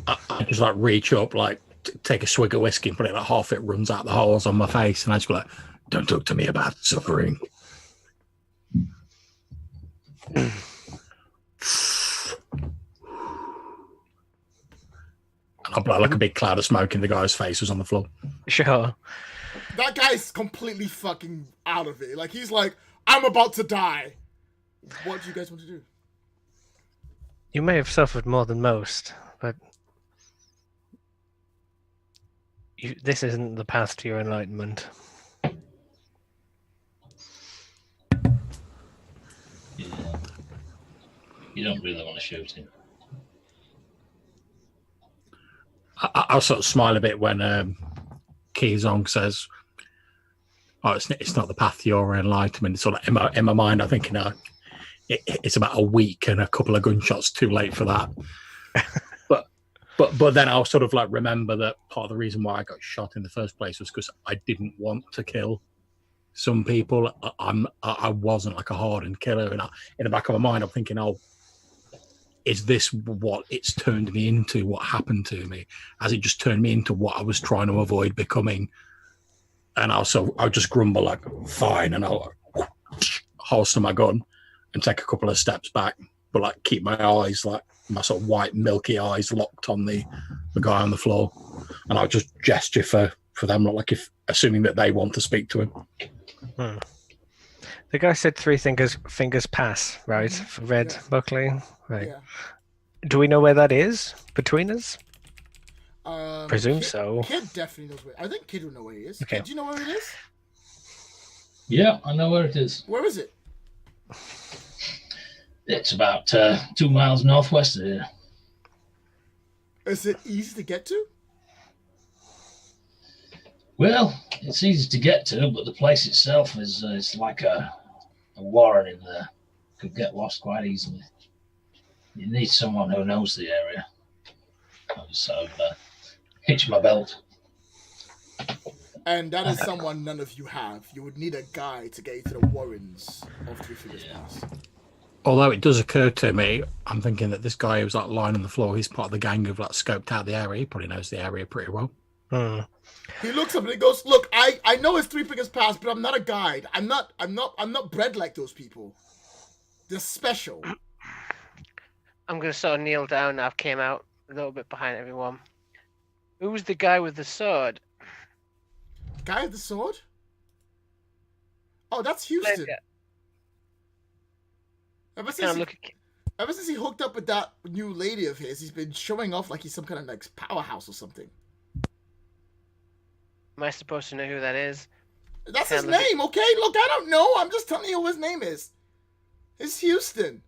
[SPEAKER 1] I just like reach up, like take a swig of whiskey and put it like half it runs out the holes on my face, and I just be like, "Don't talk to me about suffering." And I'll blow like a big cloud of smoke in the guy's face who's on the floor.
[SPEAKER 3] Sure.
[SPEAKER 2] That guy's completely fucking out of it. Like, he's like, I'm about to die. What do you guys want to do?
[SPEAKER 3] You may have suffered more than most, but this isn't the path to your enlightenment.
[SPEAKER 4] Yeah. You don't really want to shoot him.
[SPEAKER 1] I'll sort of smile a bit when Ki Zong says, "Oh, it's not the path to your enlightenment." It's sort of in my mind, I'm thinking, it's about a week and a couple of gunshots too late for that. but then I'll sort of like remember that part of the reason why I got shot in the first place was because I didn't want to kill some people. I wasn't like a hardened killer, and in the back of my mind, I'm thinking, oh, is this what it's turned me into? What happened to me? Has it just turned me into what I was trying to avoid becoming? And I'll just grumble like, fine, and I'll holster my gun and take a couple of steps back, but like keep my eyes, like my sort of white milky eyes, locked on the guy on the floor, and I'll just gesture for them, like if assuming that they want to speak to him.
[SPEAKER 3] The guy said 3 fingers pass, right? For Red Buckley, right?
[SPEAKER 2] Yeah.
[SPEAKER 3] Do we know where that is between us? Presume
[SPEAKER 2] Kid,
[SPEAKER 3] so.
[SPEAKER 2] Kid definitely knows where. I think Kid will know where he is.
[SPEAKER 3] Okay.
[SPEAKER 2] Kid, do you know where it is?
[SPEAKER 4] Yeah, I know where it is.
[SPEAKER 2] Where is it?
[SPEAKER 4] It's about 2 miles northwest of here.
[SPEAKER 2] Is it easy to get to?
[SPEAKER 4] Well, it's easy to get to, but the place itself is like a warren in there. Could get lost quite easily. You need someone who knows the area. I just sort of hitch my belt.
[SPEAKER 2] And that is someone none of you have. You would need a guide to get you to the warrens of Three Fingers Pass.
[SPEAKER 1] Although it does occur to me, I'm thinking that this guy who's like lying on the floor, he's part of the gang who've like scoped out the area. He probably knows the area pretty well.
[SPEAKER 2] He looks up and he goes, "Look, I know it's Three Fingers Pass, but I'm not a guide. I'm not bred like those people. They're special."
[SPEAKER 5] I'm gonna sort of kneel down now. I've came out a little bit behind everyone. Who's the guy with the sword?
[SPEAKER 2] Guy with the sword? Oh, that's Houston. Ever since he hooked up with that new lady of his, he's been showing off like he's some kind of like powerhouse or something.
[SPEAKER 5] Am I supposed to know who that is?
[SPEAKER 2] That's his name, okay? Look, I don't know. I'm just telling you who his name is. It's Houston.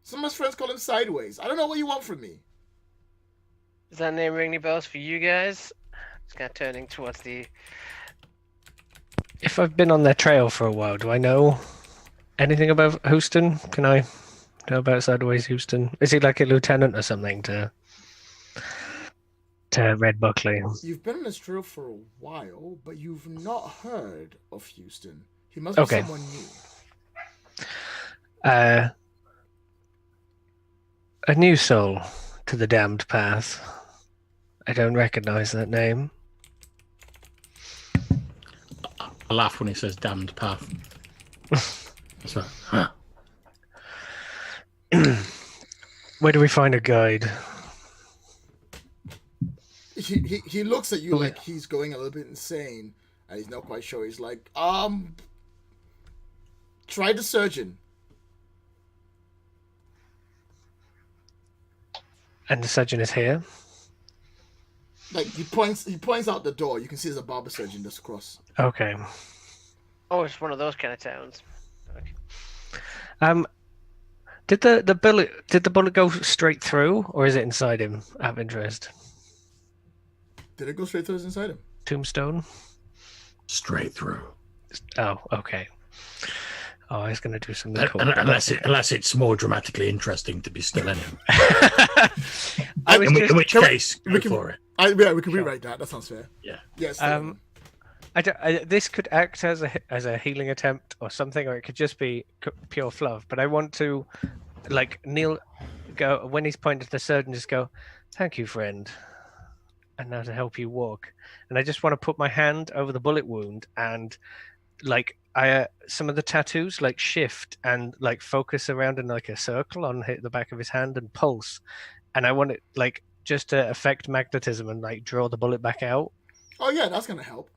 [SPEAKER 2] Some of his friends call him Sideways. I don't know what you want from me.
[SPEAKER 5] Does that name ring any bells for you guys? It's kind of turning towards the...
[SPEAKER 3] If I've been on their trail for a while, do I know anything about Houston? Can I know about Sideways Houston? Is he like a lieutenant or something to Red Buckley?
[SPEAKER 2] You've been on this trail for a while, but you've not heard of Houston. He must be someone new.
[SPEAKER 3] A new soul to the damned path. I don't recognize that name.
[SPEAKER 1] I laugh when he says damned path. That's right. Huh.
[SPEAKER 3] Where do we find a guide?
[SPEAKER 2] He looks at you like he's going a little bit insane, and he's not quite sure. He's like, try the surgeon.
[SPEAKER 3] And the surgeon is here?
[SPEAKER 2] Like, he points out the door. You can see there's a barber surgeon just across.
[SPEAKER 3] Okay.
[SPEAKER 5] Oh, it's one of those kind of towns.
[SPEAKER 3] Okay. Did the bullet go straight through, or is it inside him? I have interest.
[SPEAKER 2] Did it go straight through inside him?
[SPEAKER 3] Tombstone?
[SPEAKER 1] Straight through.
[SPEAKER 3] Oh, okay. Oh, I was going to do something cool.
[SPEAKER 1] Unless it's more dramatically interesting to be still in him.
[SPEAKER 3] In
[SPEAKER 1] which case, go for it.
[SPEAKER 2] We can rewrite that. That sounds fair.
[SPEAKER 1] Yeah.
[SPEAKER 2] Yes.
[SPEAKER 3] This could act as a healing attempt or something, or it could just be pure fluff. But I want to, like, go when he's pointed to the surgeon, just go, "Thank you, friend," and now to help you walk. And I just want to put my hand over the bullet wound and, like, some of the tattoos like shift and like focus around in like a circle on the back of his hand and pulse. And I want it like just to affect magnetism and like draw the bullet back out.
[SPEAKER 2] Oh yeah, that's gonna help.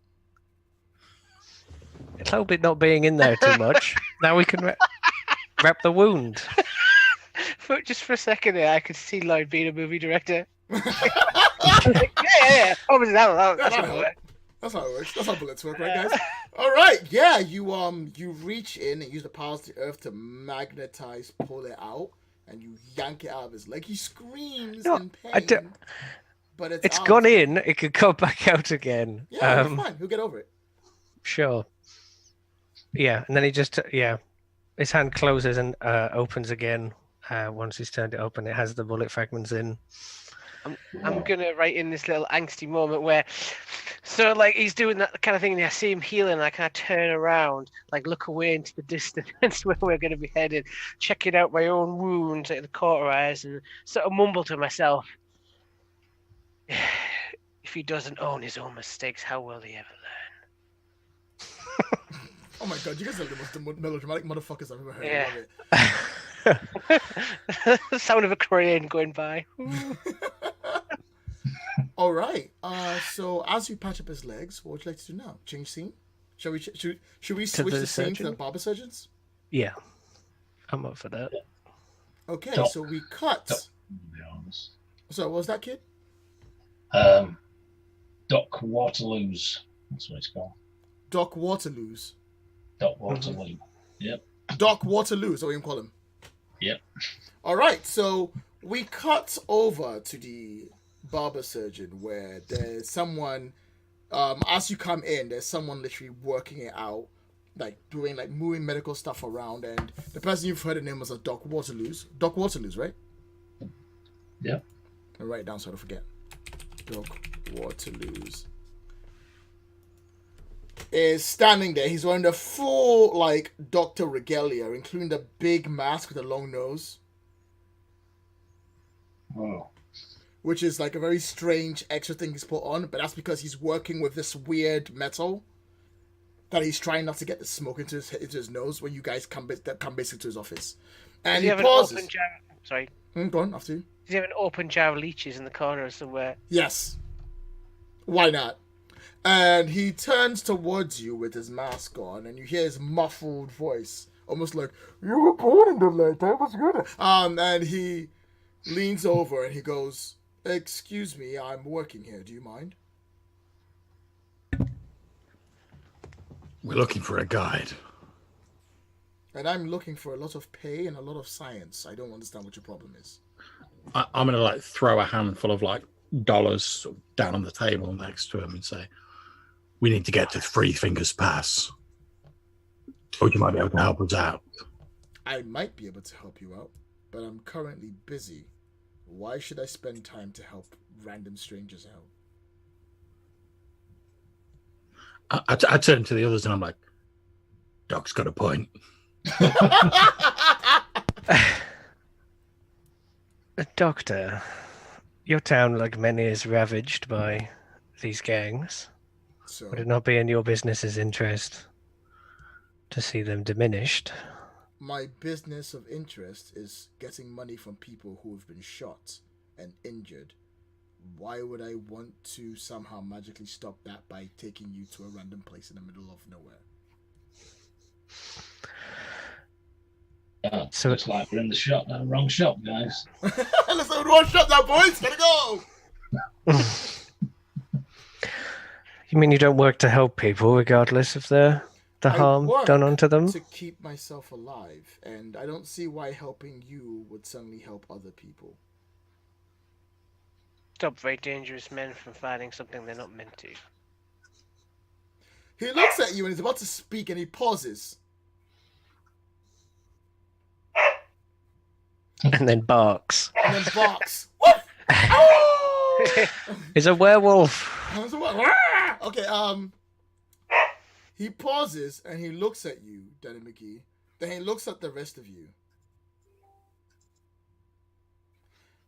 [SPEAKER 3] I hope it not being in there too much. Now we can wrap the wound.
[SPEAKER 5] Just for a second there, I could see Lloyd being a movie director. yeah. Oh,
[SPEAKER 2] That's how it works. That's how bullets work, right, guys? All right, yeah. You reach in and use the powers of the earth to magnetize, pull it out, and you yank it out of his leg. He screams in pain. But
[SPEAKER 3] it's gone in. It could come back out again.
[SPEAKER 2] Yeah, it's fine. He'll get over it.
[SPEAKER 3] Sure. Yeah, and then he just his hand closes and opens again. Once he's turned it open, it has the bullet fragments in.
[SPEAKER 5] I'm gonna write in this little angsty moment where, so like he's doing that kind of thing, and I see him healing, and I kind of turn around, like look away into the distance where we're gonna be headed, checking out my own wounds, like the cauterized, and sort of mumble to myself, if he doesn't own his own mistakes, how will he ever learn?
[SPEAKER 2] Oh my god, you guys are the most melodramatic motherfuckers I've ever heard.
[SPEAKER 5] Yeah.
[SPEAKER 2] I love it.
[SPEAKER 5] The sound of a crane going by.
[SPEAKER 2] All right. So as you patch up his legs, what would you like to do now? Change scene? Should we switch the scene to the barber surgeons?
[SPEAKER 3] Yeah, I'm up for that.
[SPEAKER 2] Okay, so we cut. So what was that, kid?
[SPEAKER 4] Doc Waterloo's. That's what it's called.
[SPEAKER 2] Doc Waterloo's.
[SPEAKER 4] Doc Waterloo. Mm-hmm. Yep. Doc
[SPEAKER 2] Waterloo, is that what you call him?
[SPEAKER 4] Yep.
[SPEAKER 2] All right, so we cut over to the barber surgeon where there's someone, as you come in, there's someone literally working it out, like doing like moving medical stuff around, and the person you've heard the name was Doc Waterloo's. Doc Waterloo's, right?
[SPEAKER 4] Yep.
[SPEAKER 2] I'll write it down so I don't forget. Doc Waterloo's. is standing there. He's wearing the full, like, Dr. Regalia, including the big mask with a long nose.
[SPEAKER 4] Oh.
[SPEAKER 2] Which is, like, a very strange extra thing he's put on, but that's because he's working with this weird metal that he's trying not to get the smoke into his nose when you guys come basically to his office. And he pauses.
[SPEAKER 5] Sorry.
[SPEAKER 2] Go on, after you.
[SPEAKER 5] Does he have an open jar of leeches in the corner somewhere?
[SPEAKER 2] Yes. Why not? And he turns towards you with his mask on, and you hear his muffled voice, almost like, "You were born in the light, that was good." And he leans over and he goes, "Excuse me, I'm working here, do you mind?"
[SPEAKER 1] We're looking for a guide.
[SPEAKER 2] And I'm looking for a lot of pay and a lot of science. I don't understand what your problem is.
[SPEAKER 1] I'm going to like throw a handful of like dollars down on the table next to him and say, "We need to get to Three Fingers Pass. Or you might be able to help us out."
[SPEAKER 2] I might be able to help you out, but I'm currently busy. Why should I spend time to help random strangers out?
[SPEAKER 1] I turn to the others and I'm like, "Doc's got a point."
[SPEAKER 3] Doctor, your town, like many, is ravaged by these gangs.
[SPEAKER 2] So,
[SPEAKER 3] Would it not be in your business's interest to see them diminished?
[SPEAKER 2] my business of interest is getting money from people who have been shot and injured. Why would I want to somehow magically stop that by taking you to a random place in the middle of nowhere?
[SPEAKER 4] So it's like we're in the wrong shop, guys.
[SPEAKER 2] Let's have one shot now, boys. Gotta go.
[SPEAKER 3] You mean you don't work to help people, regardless of the harm done onto them?
[SPEAKER 2] To keep myself alive, and I don't see why helping you would suddenly help other people.
[SPEAKER 5] Stop very dangerous men from fighting something they're not meant to.
[SPEAKER 2] He looks at you and he's about to speak, and he pauses.
[SPEAKER 3] And then barks.
[SPEAKER 2] And then barks. Woof! Oh!
[SPEAKER 3] He's a werewolf.
[SPEAKER 2] Okay, he pauses and he looks at you, Danny McGee. Then he looks at the rest of you.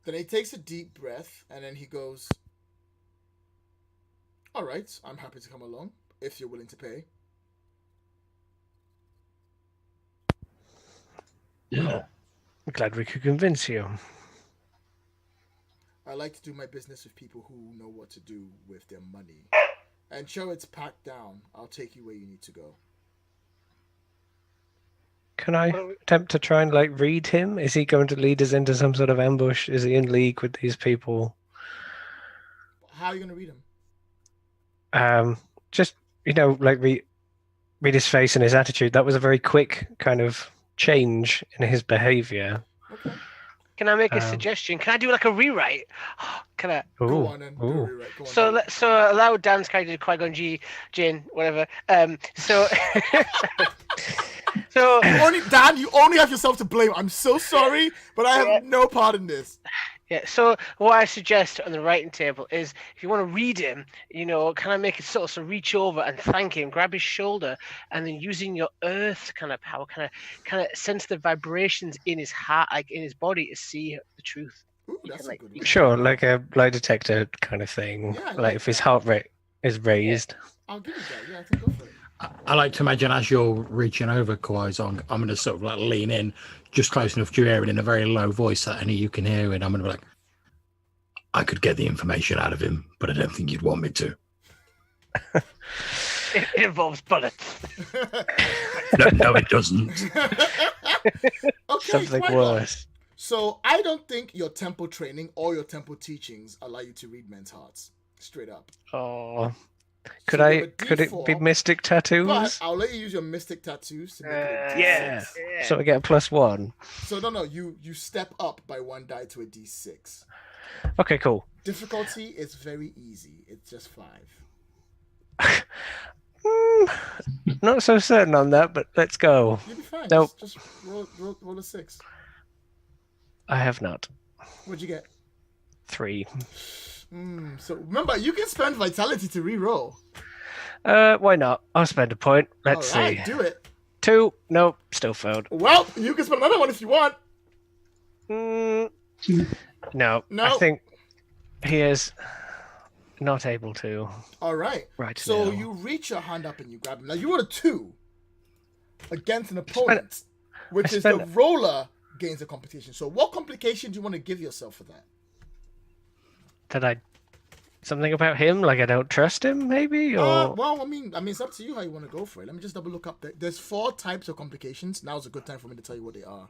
[SPEAKER 2] Then he takes a deep breath and then he goes, "All right, I'm happy to come along if you're willing to pay."
[SPEAKER 4] Yeah.
[SPEAKER 3] I'm glad we could convince you.
[SPEAKER 2] I like to do my business with people who know what to do with their money. And sure, it's packed down. I'll take you where you need to go.
[SPEAKER 3] Can I attempt to try and like read him? Is he going to lead us into some sort of ambush? Is he in league with these people?
[SPEAKER 2] How are you going to read him?
[SPEAKER 3] Just, like read his face and his attitude. That was a very quick kind of change in his behavior.
[SPEAKER 2] Okay.
[SPEAKER 5] Can I make a suggestion? Can I do like a rewrite? Can I?
[SPEAKER 2] Go on and do a rewrite. Go on,
[SPEAKER 5] So allow Dan's character to Qui-Gon Jinn, whatever. So
[SPEAKER 2] Dan, you only have yourself to blame. I'm so sorry, but I have no part in this.
[SPEAKER 5] Yeah, so what I suggest on the writing table is if you want to read him, kind of make it sort of reach over and thank him, grab his shoulder, and then using your earth kind of power, kind of sense the vibrations in his heart, like in his body, to see the truth.
[SPEAKER 2] Ooh, that's a good one.
[SPEAKER 3] Sure, like a lie detector kind of thing.
[SPEAKER 2] Yeah,
[SPEAKER 3] like if his heart rate is raised.
[SPEAKER 2] I'll give you that. Yeah, I think go for it.
[SPEAKER 1] I like to imagine as you're reaching over Qui-Gon, I'm going to sort of like lean in just close enough to your ear and in a very low voice that only you can hear, and I'm going to be like, "I could get the information out of him, but I don't think you'd want me to."
[SPEAKER 5] It involves bullets.
[SPEAKER 1] No, it doesn't.
[SPEAKER 2] Okay,
[SPEAKER 3] Something worse.
[SPEAKER 2] So I don't think your temple training or your temple teachings allow you to read men's hearts. Straight up.
[SPEAKER 3] Oh. Could
[SPEAKER 2] So
[SPEAKER 3] I?
[SPEAKER 2] you have a
[SPEAKER 3] Could it be
[SPEAKER 2] D4,
[SPEAKER 3] mystic tattoos?
[SPEAKER 2] But I'll let you use your mystic tattoos to make it a
[SPEAKER 3] Yeah.
[SPEAKER 2] D6.
[SPEAKER 3] So I get a +1.
[SPEAKER 2] So no, you step up by one die to a D6.
[SPEAKER 3] Okay, cool.
[SPEAKER 2] Difficulty is very easy. It's just 5.
[SPEAKER 3] Not so certain on that, but let's go.
[SPEAKER 2] You'll be fine.
[SPEAKER 3] Nope.
[SPEAKER 2] Just roll a 6.
[SPEAKER 3] I have not.
[SPEAKER 2] What'd you get?
[SPEAKER 3] 3.
[SPEAKER 2] So remember, you can spend vitality to re-roll.
[SPEAKER 3] Why not? I'll spend a point. Let's
[SPEAKER 2] All right,
[SPEAKER 3] see.
[SPEAKER 2] do it.
[SPEAKER 3] 2. Nope. Still failed.
[SPEAKER 2] Well, you can spend another one if you want.
[SPEAKER 3] No.
[SPEAKER 2] No.
[SPEAKER 3] I think he is not able to.
[SPEAKER 2] All right.
[SPEAKER 3] Right.
[SPEAKER 2] So
[SPEAKER 3] now.
[SPEAKER 2] you reach your hand up and you grab him. Now you rolled a 2 against an opponent, which is the roller gains a complication. So what complication do you want to give yourself for that?
[SPEAKER 3] That something about him, like I don't trust him, maybe, or
[SPEAKER 2] well, I mean, it's up to you how you want to go for it. Let me just double look up. There's 4 types of complications. Now's a good time for me to tell you what they are.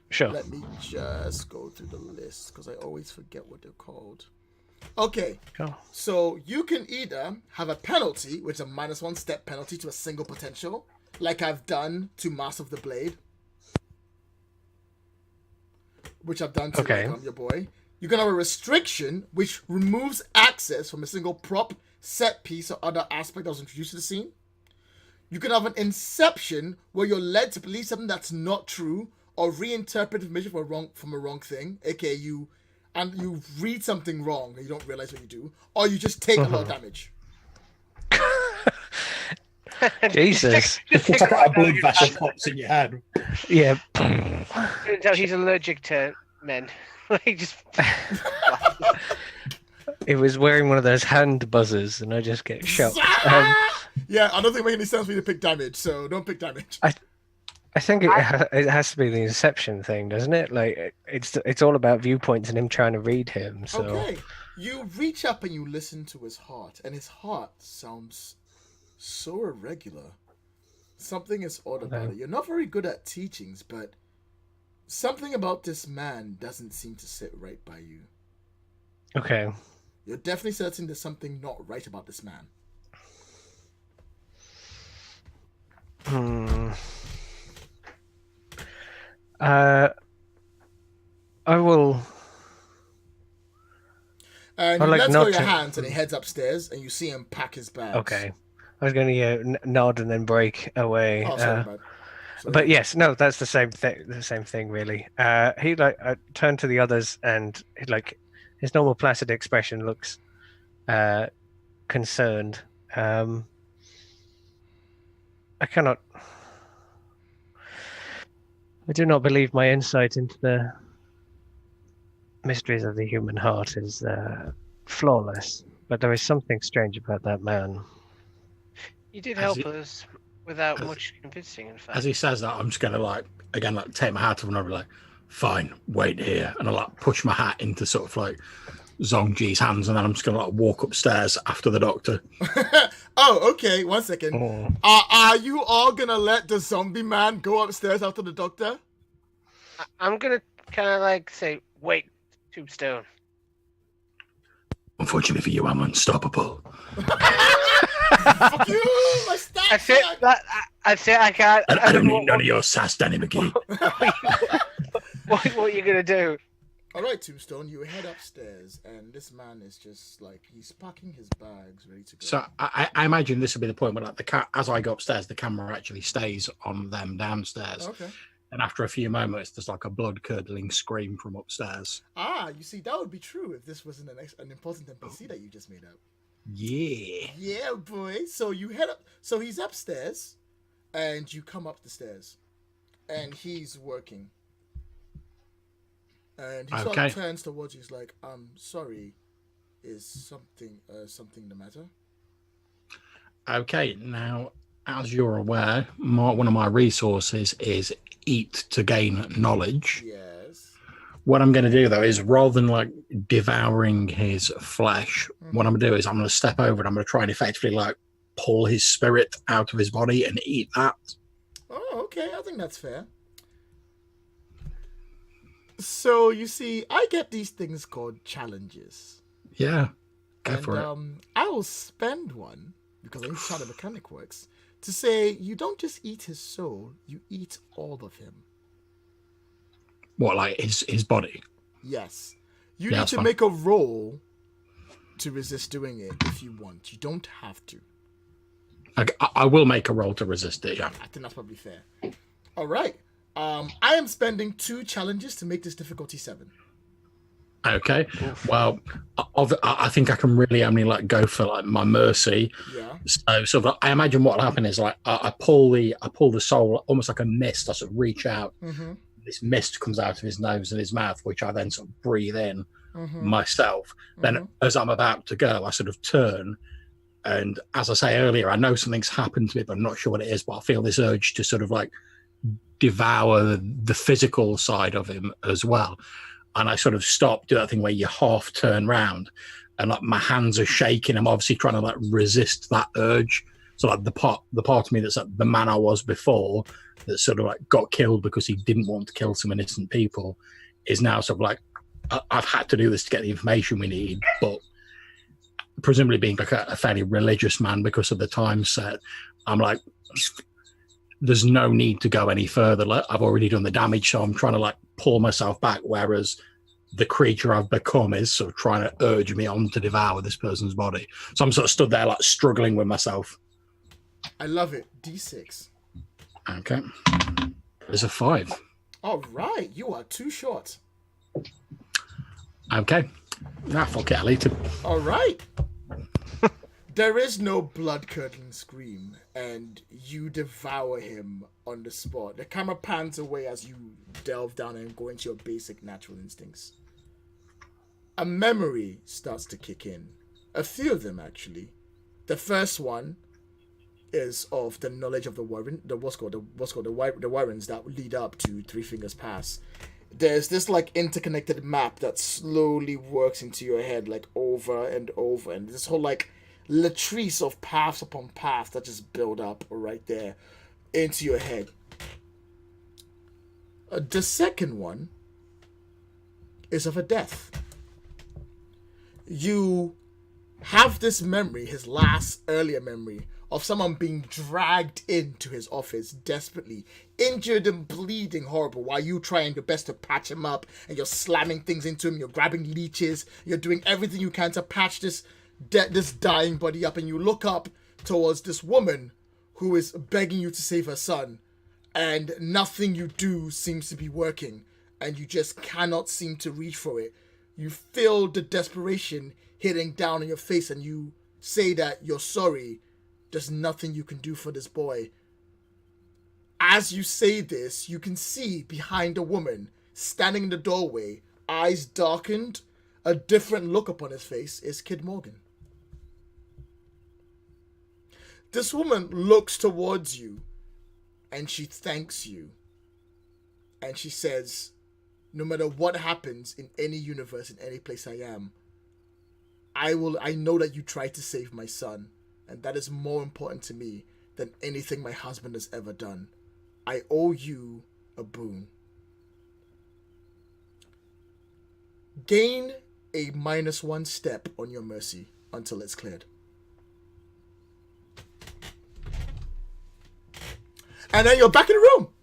[SPEAKER 3] sure.
[SPEAKER 2] Let me just go through the list because I always forget what they're called. Okay,
[SPEAKER 3] Go.
[SPEAKER 2] so you can either have a penalty, which is a -1 step penalty to a single potential, like I've done to Master of the Blade, which I've done to your boy. You can have a restriction, which removes access from a single prop, set piece, or other aspect that was introduced to the scene. You can have an inception, where you're led to believe something that's not true, or reinterpret information from a wrong thing, aka you read something wrong and you don't realize what you do, or you just take a lot of damage.
[SPEAKER 3] Jesus.
[SPEAKER 1] It's like a blood vessel pops in your head.
[SPEAKER 3] Yeah.
[SPEAKER 5] Turns out he's allergic to men. He just.
[SPEAKER 3] He was wearing one of those hand buzzers, and I just get shocked.
[SPEAKER 2] Yeah, I don't think it makes any sense for you to pick damage, so don't pick damage.
[SPEAKER 3] I think it has to be the Inception thing, doesn't it? Like it's all about viewpoints and him trying to read him. So.
[SPEAKER 2] Okay, you reach up and you listen to his heart, and his heart sounds so irregular. Something is odd about it. You're not very good at teachings, but something about this man doesn't seem to sit right by you.
[SPEAKER 3] Okay.
[SPEAKER 2] You're definitely certain there's something not right about this man.
[SPEAKER 3] I will.
[SPEAKER 2] And he lets go your hands and he heads upstairs and you see him pack his bags.
[SPEAKER 3] Okay. I was going to nod and then break away.
[SPEAKER 2] Oh, sorry, bud. Sorry.
[SPEAKER 3] But yes, no, that's the same thing. The same thing, really. He turned to the others and his normal placid expression looks concerned. I do not believe my insight into the mysteries of the human heart is flawless, but there is something strange about that man.
[SPEAKER 5] You did help us without much convincing, in fact.
[SPEAKER 1] As he says that, I'm just going to take my hat off and I'll be like, fine, wait here. And I'll push my hat into sort of Zongji's hands, and then I'm just going to walk upstairs after the doctor.
[SPEAKER 2] Oh, okay. 1 second. Oh. Are you all going to let the zombie man go upstairs after the doctor?
[SPEAKER 5] I'm going to kind of say, wait, Tombstone.
[SPEAKER 1] Unfortunately for you, I'm unstoppable.
[SPEAKER 2] Fuck you! My stats!
[SPEAKER 5] I can't.
[SPEAKER 1] I don't need none of your sass, Danny McGee.
[SPEAKER 5] What are you going to do?
[SPEAKER 2] All right, Tombstone, you head upstairs, and this man is just he's packing his bags, ready to go.
[SPEAKER 1] So I imagine this will be the point where, as I go upstairs, the camera actually stays on them downstairs.
[SPEAKER 2] Okay.
[SPEAKER 1] And after a few moments, there's a blood-curdling scream from upstairs.
[SPEAKER 2] You see, that would be true if this wasn't an important NPC that you just made up.
[SPEAKER 1] Yeah.
[SPEAKER 2] Yeah, boy. So you head up. So he's upstairs, and you come up the stairs, and he's working. And he sort of turns towards you. He's like, "I'm sorry. Is something the matter?"
[SPEAKER 1] Okay. Now, as you're aware, one of my resources is eat to gain knowledge.
[SPEAKER 2] Yes.
[SPEAKER 1] What I'm going to do, though, is rather than devouring his flesh, what I'm going to do is I'm going to step over and I'm going to try and effectively pull his spirit out of his body and eat that.
[SPEAKER 2] Oh, okay. I think that's fair. So, you see, I get these things called challenges.
[SPEAKER 1] Yeah. Go for it.
[SPEAKER 2] I will spend one, because I know how the mechanic works, to say you don't just eat his soul, you eat all of him.
[SPEAKER 1] What, his body?
[SPEAKER 2] Yes. You need to make a roll to resist doing it if you want. You don't have to.
[SPEAKER 1] Okay, I will make a roll to resist it, yeah.
[SPEAKER 2] I think that's probably fair. All right. I am spending 2 challenges to make this difficulty 7.
[SPEAKER 1] Okay. Well, I think I can really only like go for like my mercy.
[SPEAKER 2] Yeah.
[SPEAKER 1] So I imagine what will happen is like I pull the soul almost like a mist. I sort of reach out.
[SPEAKER 2] Mm-hmm.
[SPEAKER 1] This mist comes out of his nose and his mouth, which I then sort of breathe in
[SPEAKER 2] Mm-hmm.
[SPEAKER 1] myself. Then, as I'm about to go, I sort of turn, and as I say earlier, I know something's happened to me, but I'm not sure what it is. But I feel this urge to sort of like devour the physical side of him as well. And I sort of stop, do that thing where you half turn round, and like my hands are shaking. I'm obviously trying to like resist that urge. So like the part of me that's like the man I was before, that sort of like got killed because he didn't want to kill some innocent people, is now sort of like, I've had to do this to get the information we need. But presumably being like a fairly religious man because of the time set, I'm like, there's no need to go any further. Like, I've already done the damage, so I'm trying to like pull myself back, whereas the creature I've become is sort of trying to urge me on to devour this person's body. So I'm sort of stood there like struggling with myself.
[SPEAKER 2] I love it. D6.
[SPEAKER 1] Okay. There's a 5.
[SPEAKER 2] All right. You are too short.
[SPEAKER 1] Okay. Nah, fuck it, I'll eat it.
[SPEAKER 2] All right. There is no blood-curdling scream, and you devour him on the spot. The camera pans away as you delve down and go into your basic natural instincts. A memory starts to kick in. A few of them, actually. The first one is of the knowledge of the Warren, the Warrens that lead up to Three Fingers Pass. There's this like interconnected map that slowly works into your head like over and over, and this whole like latrice of paths upon paths that just build up right there into your head. The second one is of a death. You have this memory, his last earlier memory, of someone being dragged into his office desperately, injured and bleeding horrible, while you trying your best to patch him up, and you're slamming things into him, you're grabbing leeches, you're doing everything you can to patch this dying body up, and you look up towards this woman who is begging you to save her son, and nothing you do seems to be working, and you just cannot seem to reach for it. You feel the desperation hitting down on your face, and you say that you're sorry. There's nothing you can do for this boy. As you say this, you can see behind a woman standing in the doorway, eyes darkened, a different look upon his face, is Kid Morgan. This woman looks towards you, and she thanks you. And she says, no matter what happens in any universe, in any place I am, I know that you tried to save my son, and that is more important to me than anything my husband has ever done. I owe you a boon. Gain a -1 step on your mercy until it's cleared. And then you're back in the room.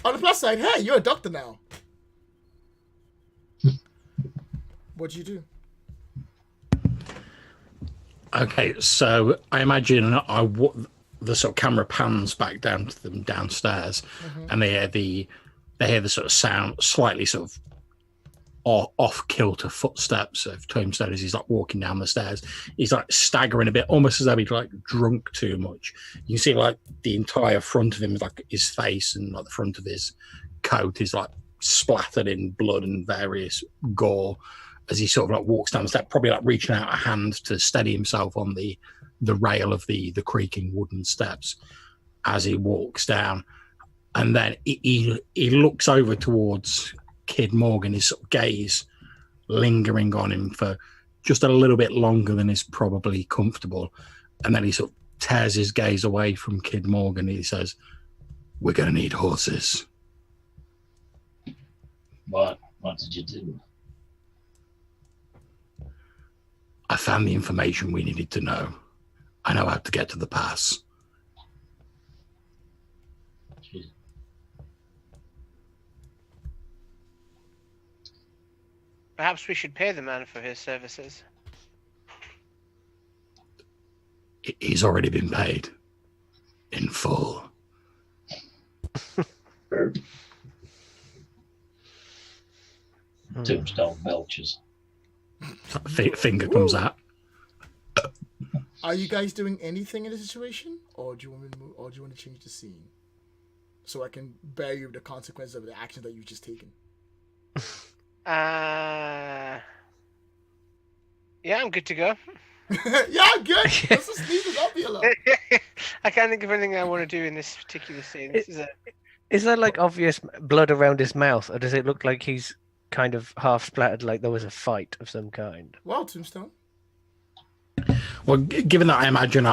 [SPEAKER 2] On the plus side, hey, you're a doctor now. What do you do?
[SPEAKER 1] Okay, so I imagine the sort of camera pans back down to them downstairs, and they hear the sort of sound, slightly sort of off kilter footsteps of Tombstone as he's like walking down the stairs. He's like staggering a bit, almost as though he'd like drunk too much. You can see like the entire front of him, like his face and like the front of his coat is like splattered in blood and various gore as he sort of like walks down the step, probably like reaching out a hand to steady himself on the rail of the creaking wooden steps as he walks down. And then he looks over towards Kid Morgan, his sort of gaze lingering on him for just a little bit longer than is probably comfortable. And then he sort of tears his gaze away from Kid Morgan. He says, "We're going to need horses."
[SPEAKER 4] What did you do?
[SPEAKER 1] I found the information we needed to know. I know how to get to the pass.
[SPEAKER 4] Jeez.
[SPEAKER 5] Perhaps we should pay the man for his services.
[SPEAKER 1] He's already been paid in full.
[SPEAKER 4] Tombstone belches.
[SPEAKER 1] Finger comes out.
[SPEAKER 2] Are you guys doing anything in the situation, or do you want me to move, or do you want to change the scene so I can bear you the consequences of the action that you've just taken?
[SPEAKER 5] Yeah, I'm good to go.
[SPEAKER 2] Yeah, I'm good. Let's just leave it up here alone.
[SPEAKER 5] I can't think of anything I want to do in this particular scene.
[SPEAKER 3] Is there like obvious blood around his mouth, or does it look like he's kind of half splattered, like there was a fight of some kind?
[SPEAKER 2] Well, Tombstone.
[SPEAKER 1] Well, given that I imagine,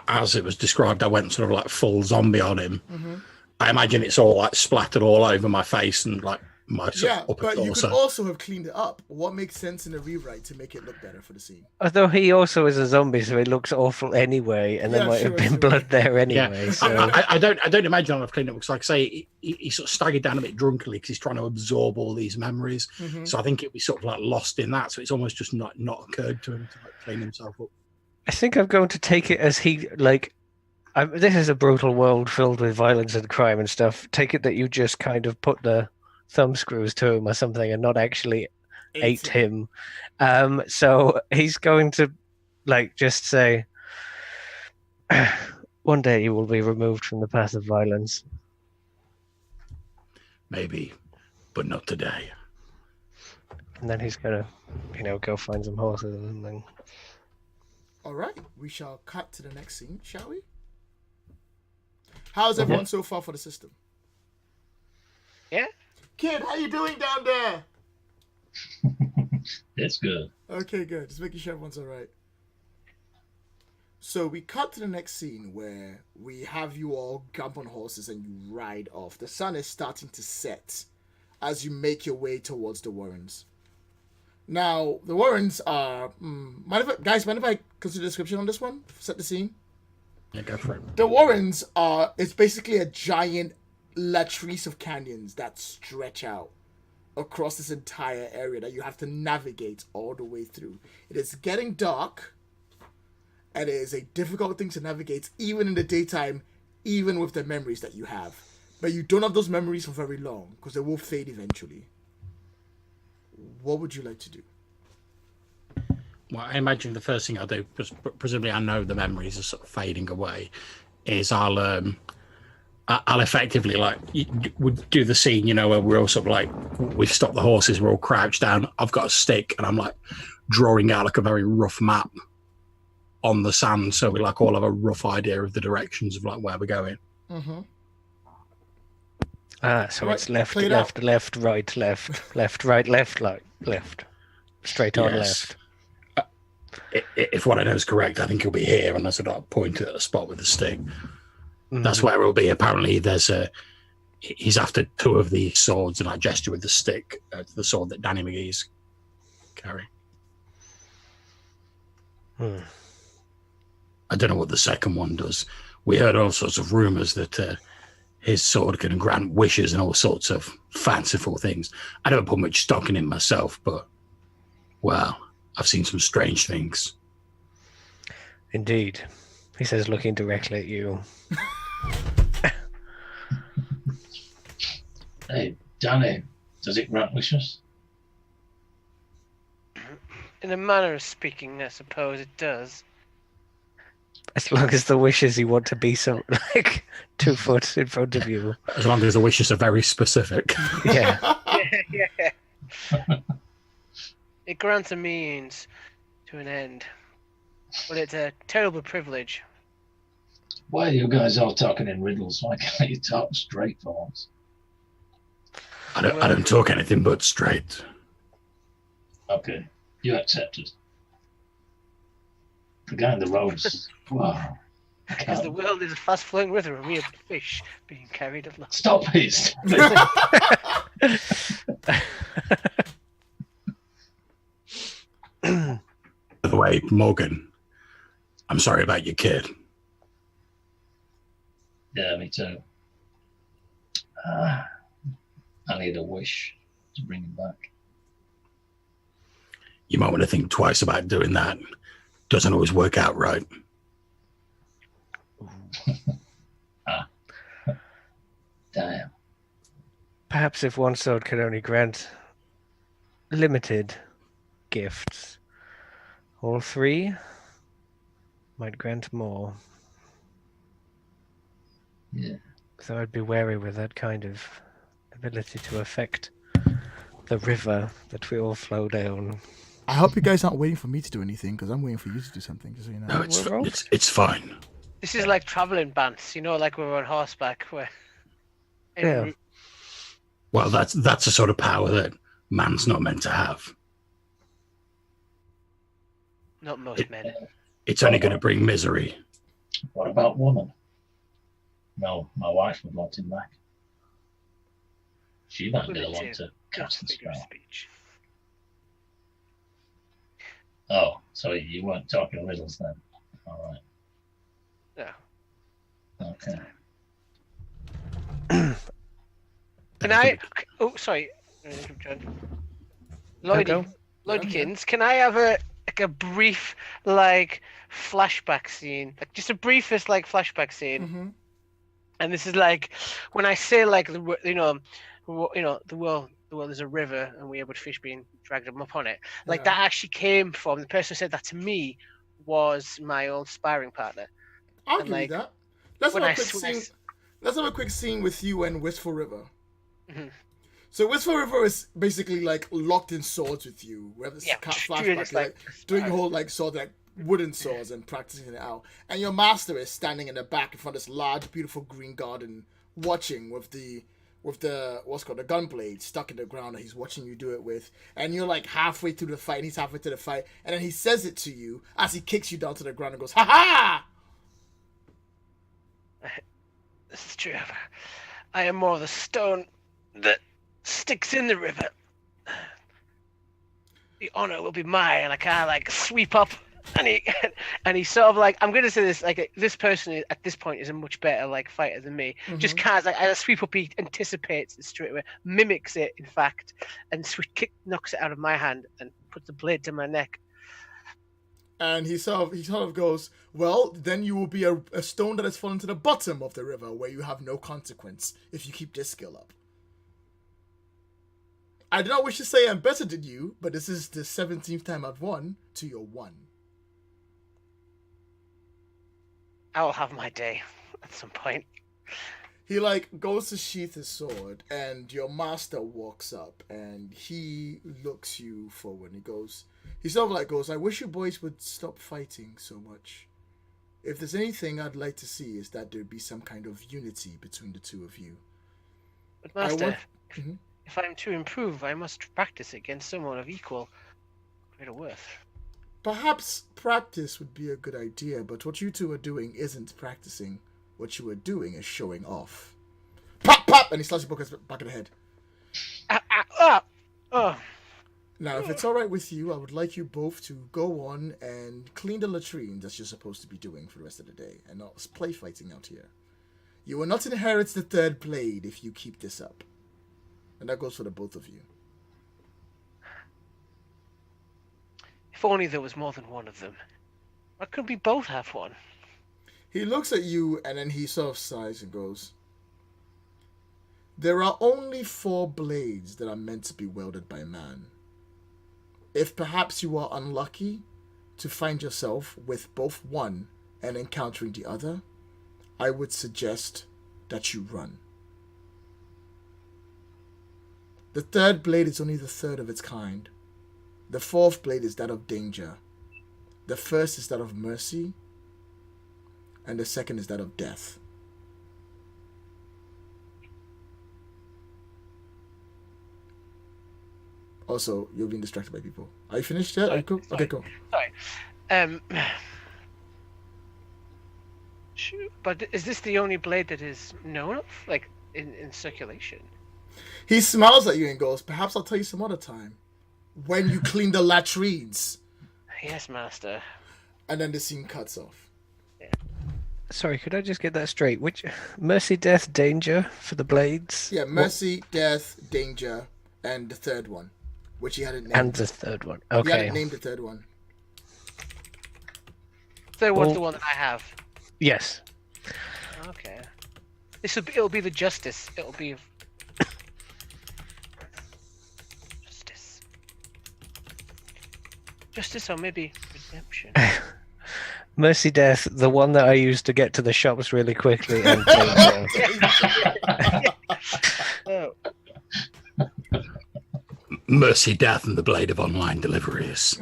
[SPEAKER 1] as it was described, I went sort of like full zombie on him.
[SPEAKER 2] Mm-hmm.
[SPEAKER 1] I imagine it's all like splattered all over my face and like my
[SPEAKER 2] Yeah,
[SPEAKER 1] upper
[SPEAKER 2] but
[SPEAKER 1] torso.
[SPEAKER 2] you could also have cleaned it up. What makes sense in the rewrite to make it look better for the scene?
[SPEAKER 3] Although he also is a zombie, so it looks awful anyway, and there might have been blood there anyway.
[SPEAKER 1] Yeah.
[SPEAKER 3] So
[SPEAKER 1] I don't imagine I've cleaned it because, like I say, he sort of staggered down a bit drunkenly because he's trying to absorb all these memories.
[SPEAKER 2] Mm-hmm.
[SPEAKER 1] So I think it'd be sort of like lost in that. So it's almost just not occurred to him to like clean himself up.
[SPEAKER 3] I think I'm going to take it as he like. This is a brutal world filled with violence and crime and stuff. Take it that you just kind of put the thumb screws to him or something and not actually ate him. So he's going to like just say, one day you will be removed from the path of violence.
[SPEAKER 1] Maybe, but not today.
[SPEAKER 3] And then he's gonna, go find some horses and then.
[SPEAKER 2] All right, we shall cut to the next scene, shall we? How's everyone so far for the system?
[SPEAKER 5] Yeah.
[SPEAKER 2] Kid, how you doing down there?
[SPEAKER 4] It's good.
[SPEAKER 2] Okay, good. Just making sure everyone's all right. So we cut to the next scene where we have you all jump on horses and you ride off. The sun is starting to set as you make your way towards the Warrens. Now, the Warrens are... mind if I consider the description on this one? Set the scene?
[SPEAKER 1] Yeah, go for it.
[SPEAKER 2] The Warrens are... It's basically a giant latrice of canyons that stretch out across this entire area that you have to navigate all the way through. It is getting dark, and it is a difficult thing to navigate even in the daytime, even with the memories that you have. But you don't have those memories for very long, because they will fade eventually. What would you like to do?
[SPEAKER 1] Well, I imagine the first thing I'll do, because presumably I know the memories are sort of fading away, is I'll effectively would do the scene, where we're all sort of like, we've stopped the horses, we're all crouched down. I've got a stick and I'm like drawing out like a very rough map on the sand, so we like all have a rough idea of the directions of like where we're going.
[SPEAKER 2] Mm-hmm.
[SPEAKER 3] So right, it's left, right, left, straight on left.
[SPEAKER 1] If what I know is correct, I think he'll be here, and I sort of point at a spot with the stick. Mm-hmm. That's where he'll be. Apparently, he's after two of the swords, and I gesture with the stick to the sword that Danny McGee's carrying. I don't know what the second one does. We heard all sorts of rumours that his sword can grant wishes and all sorts of fanciful things. I don't put much stock in it myself, but, well, I've seen some strange things.
[SPEAKER 3] Indeed. He says, looking directly at you.
[SPEAKER 4] Hey, Danny, does it grant wishes?
[SPEAKER 5] In a manner of speaking, I suppose it does.
[SPEAKER 3] As long as the wishes you want to be some 2 foot in front of you.
[SPEAKER 1] As long as the wishes are very specific.
[SPEAKER 3] Yeah.
[SPEAKER 5] Yeah. It grants a means to an end. But it's a terrible privilege.
[SPEAKER 4] Why are you guys all talking in riddles? Why can't you talk straight for once?
[SPEAKER 1] I don't talk anything but straight.
[SPEAKER 4] Okay, you accepted. The guy in the roads. Wow.
[SPEAKER 5] Because the world is a fast-flowing river and we are fish being carried along.
[SPEAKER 4] Stop it!
[SPEAKER 1] By the way, Morgan, I'm sorry about your kid.
[SPEAKER 4] Yeah, me too. I need a wish to bring him back.
[SPEAKER 1] You might want to think twice about doing that. Doesn't always work out right.
[SPEAKER 4] Damn.
[SPEAKER 3] Perhaps if one sword could only grant limited gifts. All 3 might grant more.
[SPEAKER 4] Yeah.
[SPEAKER 3] So I'd be wary with that kind of ability to affect the river that we all flow down.
[SPEAKER 2] I hope you guys aren't waiting for me to do anything, because I'm waiting for you to do something, just so you know.
[SPEAKER 1] No, it's fine.
[SPEAKER 5] This is like traveling bands, like we're on horseback. Where
[SPEAKER 3] Yeah.
[SPEAKER 1] Well, that's a sort of power that man's not meant to have.
[SPEAKER 5] Not most men.
[SPEAKER 1] It's only going to bring misery.
[SPEAKER 4] What about woman? No, my wife would want him back. She might be the one to cast the spell.
[SPEAKER 5] Speech.
[SPEAKER 4] Oh, so you weren't talking riddles then? All right.
[SPEAKER 5] No.
[SPEAKER 4] Okay.
[SPEAKER 5] Can I? Oh, sorry. Lloydkins, can I have a brief flashback scene, just a briefest flashback scene?
[SPEAKER 2] Mm-hmm.
[SPEAKER 5] And this is when I say the world is a river and we're able to fish being dragged up on it. That actually came from the person who said that to me was my old sparring partner.
[SPEAKER 2] I'll give you that. Let's have a quick scene with you and Wistful River.
[SPEAKER 5] Mm-hmm.
[SPEAKER 2] So Wistful River is basically locked in swords with you. We have this flashback, doing your whole sword, wooden swords and practicing it out. And your master is standing in the back in front of this large, beautiful green garden, watching with the the gun blade stuck in the ground that he's watching you do it with. And you're halfway through the fight, and he's halfway through the fight, and then he says it to you as he kicks you down to the ground and goes, "Ha ha!"
[SPEAKER 5] This is true. I am more the stone that sticks in the river. The honor will be mine, and I kind of sweep up, and he sort of I'm going to say this this person at this point is a much better fighter than me. Mm-hmm. Just kind of as I sweep up, he anticipates it straight away, mimics it in fact, and knocks it out of my hand and puts the blade to my neck.
[SPEAKER 2] And he sort of goes, "Well, then you will be a stone that has fallen to the bottom of the river, where you have no consequence if you keep this skill up." I do not wish to say I'm better than you, but this is the 17th time I've won to your 1.
[SPEAKER 5] I will have my day at some point.
[SPEAKER 2] He goes to sheath his sword, and your master walks up, and he looks you forward, and he sort of goes, "I wish you boys would stop fighting so much. If there's anything I'd like to see is that there'd be some kind of unity between the two of you."
[SPEAKER 5] But master, if I'm to improve, I must practice against someone of equal greater worth.
[SPEAKER 2] Perhaps practice would be a good idea, but what you two are doing isn't practicing. What you are doing is showing off. Pop, pop! And he slaps you back of the head. Now, if it's alright with you, I would like you both to go on and clean the latrines as you're supposed to be doing for the rest of the day, and not play fighting out here. You will not inherit the 3rd blade if you keep this up. And that goes for the both of you.
[SPEAKER 5] If only there was more than one of them. Why couldn't we both have one?
[SPEAKER 2] He looks at you, and then he sort of sighs and goes, "There are only 4 blades that are meant to be wielded by man. If perhaps you are unlucky to find yourself with both one and encountering the other, I would suggest that you run. The 3rd blade is only the 3rd of its kind. The 4th blade is that of danger. The 1st is that of mercy. And the 2nd is that of death." Also, you're being distracted by people. Are you finished yet? Are you cool? Okay, cool.
[SPEAKER 5] Sorry. But is this the only blade that is known of, in circulation?
[SPEAKER 2] He smiles at you and goes, "Perhaps I'll tell you some other time. When you clean the latrines."
[SPEAKER 5] Yes, master.
[SPEAKER 2] And then the scene cuts off.
[SPEAKER 5] Yeah.
[SPEAKER 3] Sorry, could I just get that straight? Which mercy, death, danger for the blades?
[SPEAKER 2] Yeah, mercy, death, danger, and the 3rd one, which he hadn't named.
[SPEAKER 3] And the 3rd one. Okay.
[SPEAKER 2] He hadn't named the 3rd one.
[SPEAKER 5] 3rd one's the one that I have.
[SPEAKER 3] Yes.
[SPEAKER 5] Okay. It'll be the justice. It'll be justice. Justice or maybe redemption.
[SPEAKER 3] Mercy Death, the one that I used to get to the shops really quickly and
[SPEAKER 5] Oh.
[SPEAKER 1] Mercy, Death, and the Blade of Online Deliveries.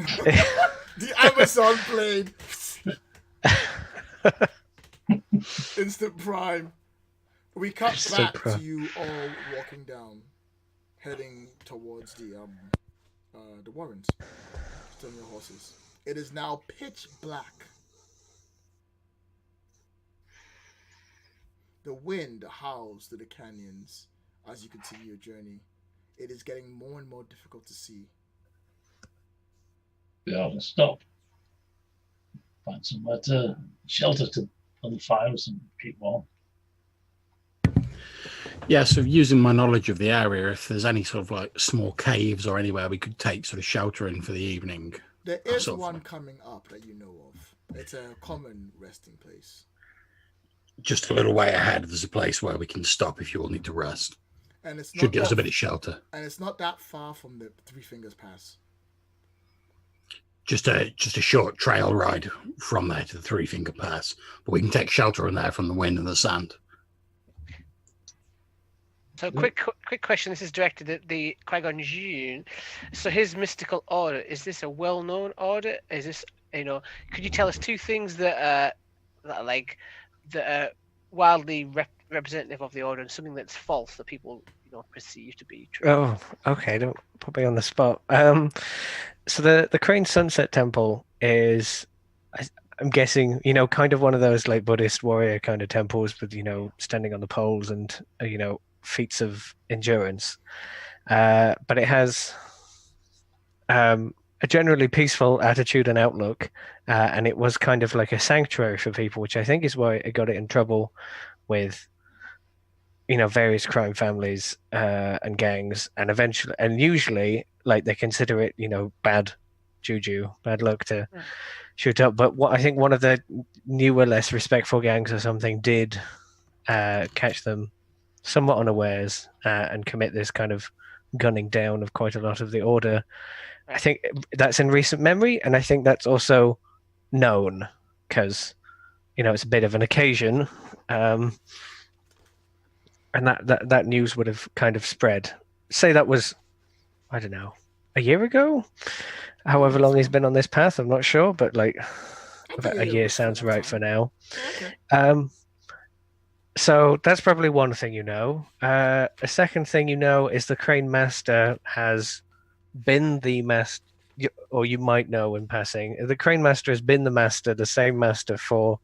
[SPEAKER 2] The Amazon blade. Instant Prime. We cut
[SPEAKER 3] Instant
[SPEAKER 2] back
[SPEAKER 3] Prime.
[SPEAKER 2] to you all walking down, heading towards the warrens, on your horses. It is now pitch black. The wind howls through the canyons as you continue your journey. It is getting more and more difficult to see.
[SPEAKER 4] We ought to stop. Find somewhere to shelter to build the fires and keep warm.
[SPEAKER 1] Yeah, so using my knowledge of the area, if there's any sort of like small caves or anywhere we could take sort of shelter in for the evening.
[SPEAKER 2] There is
[SPEAKER 1] sort of
[SPEAKER 2] one coming up that you know of. It's a common resting place.
[SPEAKER 1] Just a little way ahead, there's a place where we can stop if you all need to rest.
[SPEAKER 2] And it's not
[SPEAKER 1] Should give us
[SPEAKER 2] that-
[SPEAKER 1] a bit of shelter.
[SPEAKER 2] And it's not that far from the Three Fingers Pass.
[SPEAKER 1] Just a short trail ride from there to the Three Finger Pass, but we can take shelter in there from the wind and the sand.
[SPEAKER 5] So quick question. This is directed at the Qui-Gon Jinn. So his mystical order, is this a well-known order? Is this, could you tell us two things that are wildly representative of the order and something that's false that people perceive to be true?
[SPEAKER 3] Oh, okay. Don't put me on the spot. So the Crane Sunset Temple is, I'm guessing, kind of one of those like Buddhist warrior kind of temples with, standing on the poles and, feats of endurance. But it has a generally peaceful attitude and outlook. And it was kind of like a sanctuary for people, which I think is why it got it in trouble with various crime families and gangs, and usually like they consider it bad juju, bad luck to shoot up. But what I think one of the newer, less respectful gangs or something did catch them somewhat unawares and commit this kind of gunning down of quite a lot of the order. I think that's in recent memory, and I think that's also known because it's a bit of an occasion. And that news would have kind of spread. Say that was, I don't know, a year ago? However long he's been on this path, I'm not sure, but like about a year sounds right for now.
[SPEAKER 2] Okay.
[SPEAKER 3] So that's probably one thing A second thing is the Crane Master has been the master, or you might know in passing, the Crane Master has been the same master for,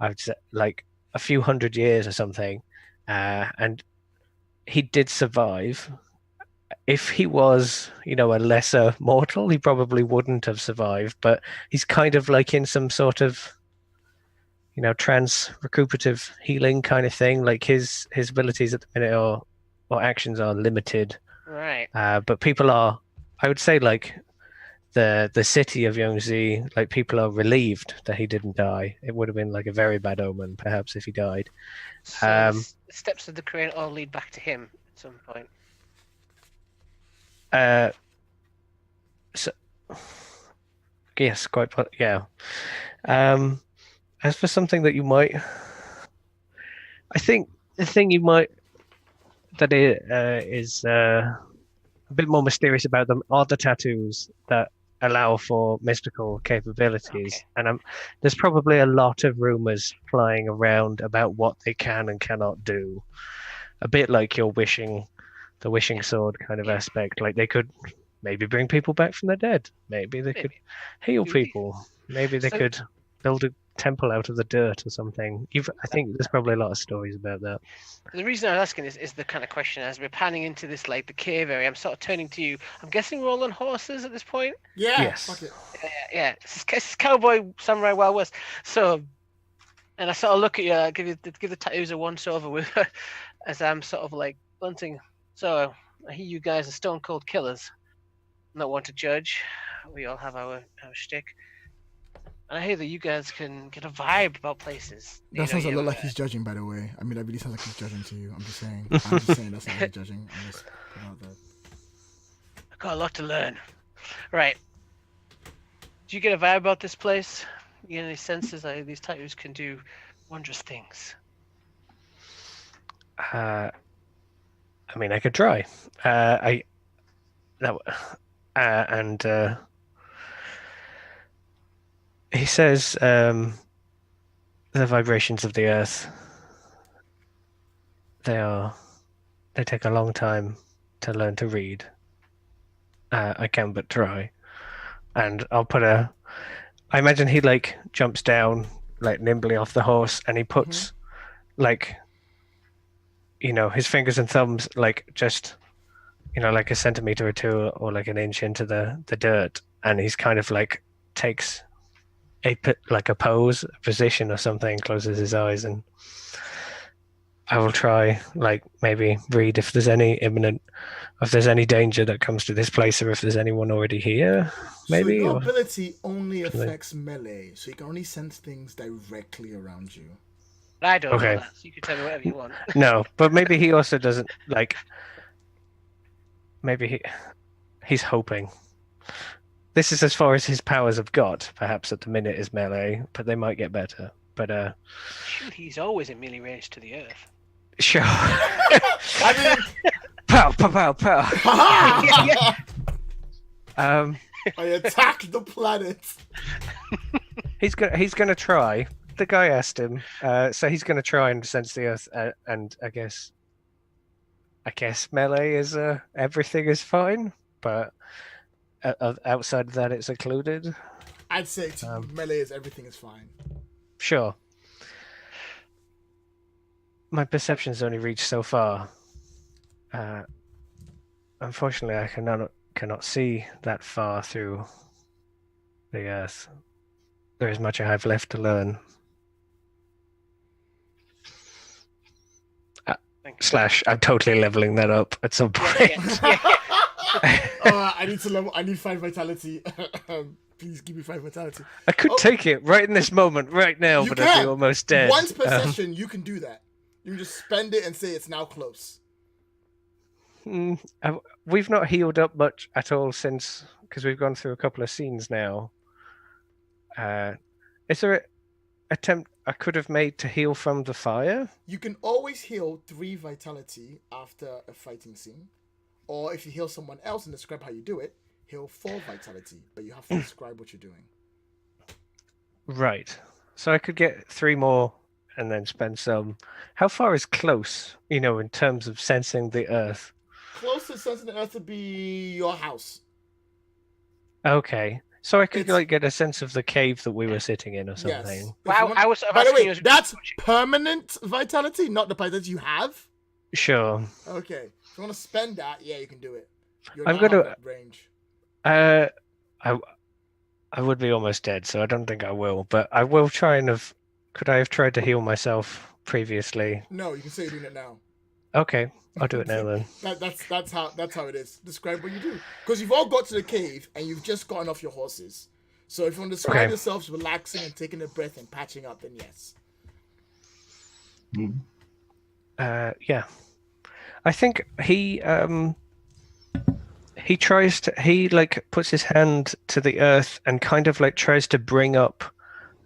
[SPEAKER 3] I'd say, like a few hundred years or something. And he did survive. If he was, a lesser mortal, he probably wouldn't have survived. But he's kind of like in some sort of, trans recuperative healing kind of thing. Like his abilities at the minute or actions are limited.
[SPEAKER 5] Right.
[SPEAKER 3] But people are, I would say, like the city of Yangtze, like people are relieved that he didn't die. It would have been like a very bad omen, perhaps, if he died.
[SPEAKER 5] So the steps of the crane all lead back to him at some point.
[SPEAKER 3] So yes, yeah. As for something that you might, I think the thing that is a bit more mysterious about them are the tattoos that allow for mystical capabilities.
[SPEAKER 5] Okay.
[SPEAKER 3] And there's probably a lot of rumors flying around about what they can and cannot do. A bit like the wishing sword kind of aspect. Like they could maybe bring people back from the dead. Maybe they could heal people. Maybe they could build a temple out of the dirt or something. I think there's probably a lot of stories about that.
[SPEAKER 5] The reason I was asking is the kind of question as we're panning into this, like the cave area. I'm sort of turning to you. I'm guessing we're all on horses at this point.
[SPEAKER 2] Yeah.
[SPEAKER 3] Yes.
[SPEAKER 2] Fuck it.
[SPEAKER 5] Yeah. This is cowboy samurai Wild West. So, and I sort of look at you, give the tattoos a once over with, as I'm sort of like blunting. So I hear you guys are stone cold killers. Not one to judge. We all have our shtick. And I hear that you guys can get a vibe about places.
[SPEAKER 2] That sounds a lot like he's judging, by the way. I mean, that really sounds like he's judging to you. I'm just saying that's not he's judging. I'm just putting out that.
[SPEAKER 5] I've got a lot to learn. Right. Do you get a vibe about this place? You get any senses like these tattoos can do wondrous things?
[SPEAKER 3] I mean, I could try. He says the vibrations of the earth. They take a long time to learn to read. I can but try, and I'll put I imagine he like jumps down like nimbly off the horse, and he puts like, his fingers and thumbs like just, like a centimeter or two or like an inch into the dirt, and he's kind of like takes a pose, a position or something, closes his eyes, and I will try like maybe read if there's any danger that comes to this place, or if there's anyone already here. Maybe.
[SPEAKER 2] So your ability only affects melee, so you can only sense things directly around you.
[SPEAKER 5] I don't know that, so you can tell me whatever you want.
[SPEAKER 3] No, but maybe he also doesn't like. Maybe he's hoping. This is as far as his powers have got. Perhaps at the minute is melee, but they might get better. But
[SPEAKER 5] shoot, he's always in melee range to the earth.
[SPEAKER 3] Sure.
[SPEAKER 2] I mean,
[SPEAKER 3] pow, pow, pow, pow.
[SPEAKER 2] I attacked the planet.
[SPEAKER 3] He's gonna try. The guy asked him, so he's gonna try and sense the earth, and I guess melee is everything is fine, but outside of that, it's occluded.
[SPEAKER 2] I'd say melee is everything is fine.
[SPEAKER 3] Sure. My perception's only reached so far. Unfortunately, I cannot see that far through the earth. There is much I have left to learn. / I'm totally leveling that up at some point.
[SPEAKER 2] I need 5 vitality. Please give me 5 vitality.
[SPEAKER 3] I could take it right in this moment, right now, but I'd be almost dead.
[SPEAKER 2] Once per session, you can do that. You can just spend it and say it's now close.
[SPEAKER 3] We've not healed up much at all since, because we've gone through a couple of scenes now. Is there an attempt I could have made to heal from the fire?
[SPEAKER 2] You can always heal 3 vitality after a fighting scene. Or if you heal someone else and describe how you do it, heal 4 vitality. But you have to describe what you're doing.
[SPEAKER 3] Right. So I could get 3 more and then spend some. How far is close, in terms of sensing the earth?
[SPEAKER 2] Closest sensing the earth would be your house.
[SPEAKER 3] Okay. So I could get a sense of the cave that we were sitting in or something.
[SPEAKER 2] Yes.
[SPEAKER 5] Well, I was
[SPEAKER 2] by the way, that's permanent vitality, not the vitality you have?
[SPEAKER 3] Sure.
[SPEAKER 2] Okay. If you want to spend that, yeah, you can do it.
[SPEAKER 3] I'm going to
[SPEAKER 2] range.
[SPEAKER 3] I would be almost dead, so I don't think I will, but I will try and could I have tried to heal myself previously?
[SPEAKER 2] No, you can say you're doing it now.
[SPEAKER 3] Okay, I'll do it now then.
[SPEAKER 2] That's how it is. Describe what you do, because you've all got to the cave and you've just gotten off your horses. So if you want to describe yourselves relaxing and taking a breath and patching up, then yes.
[SPEAKER 3] Yeah, I think he puts his hand to the earth and kind of like tries to bring up,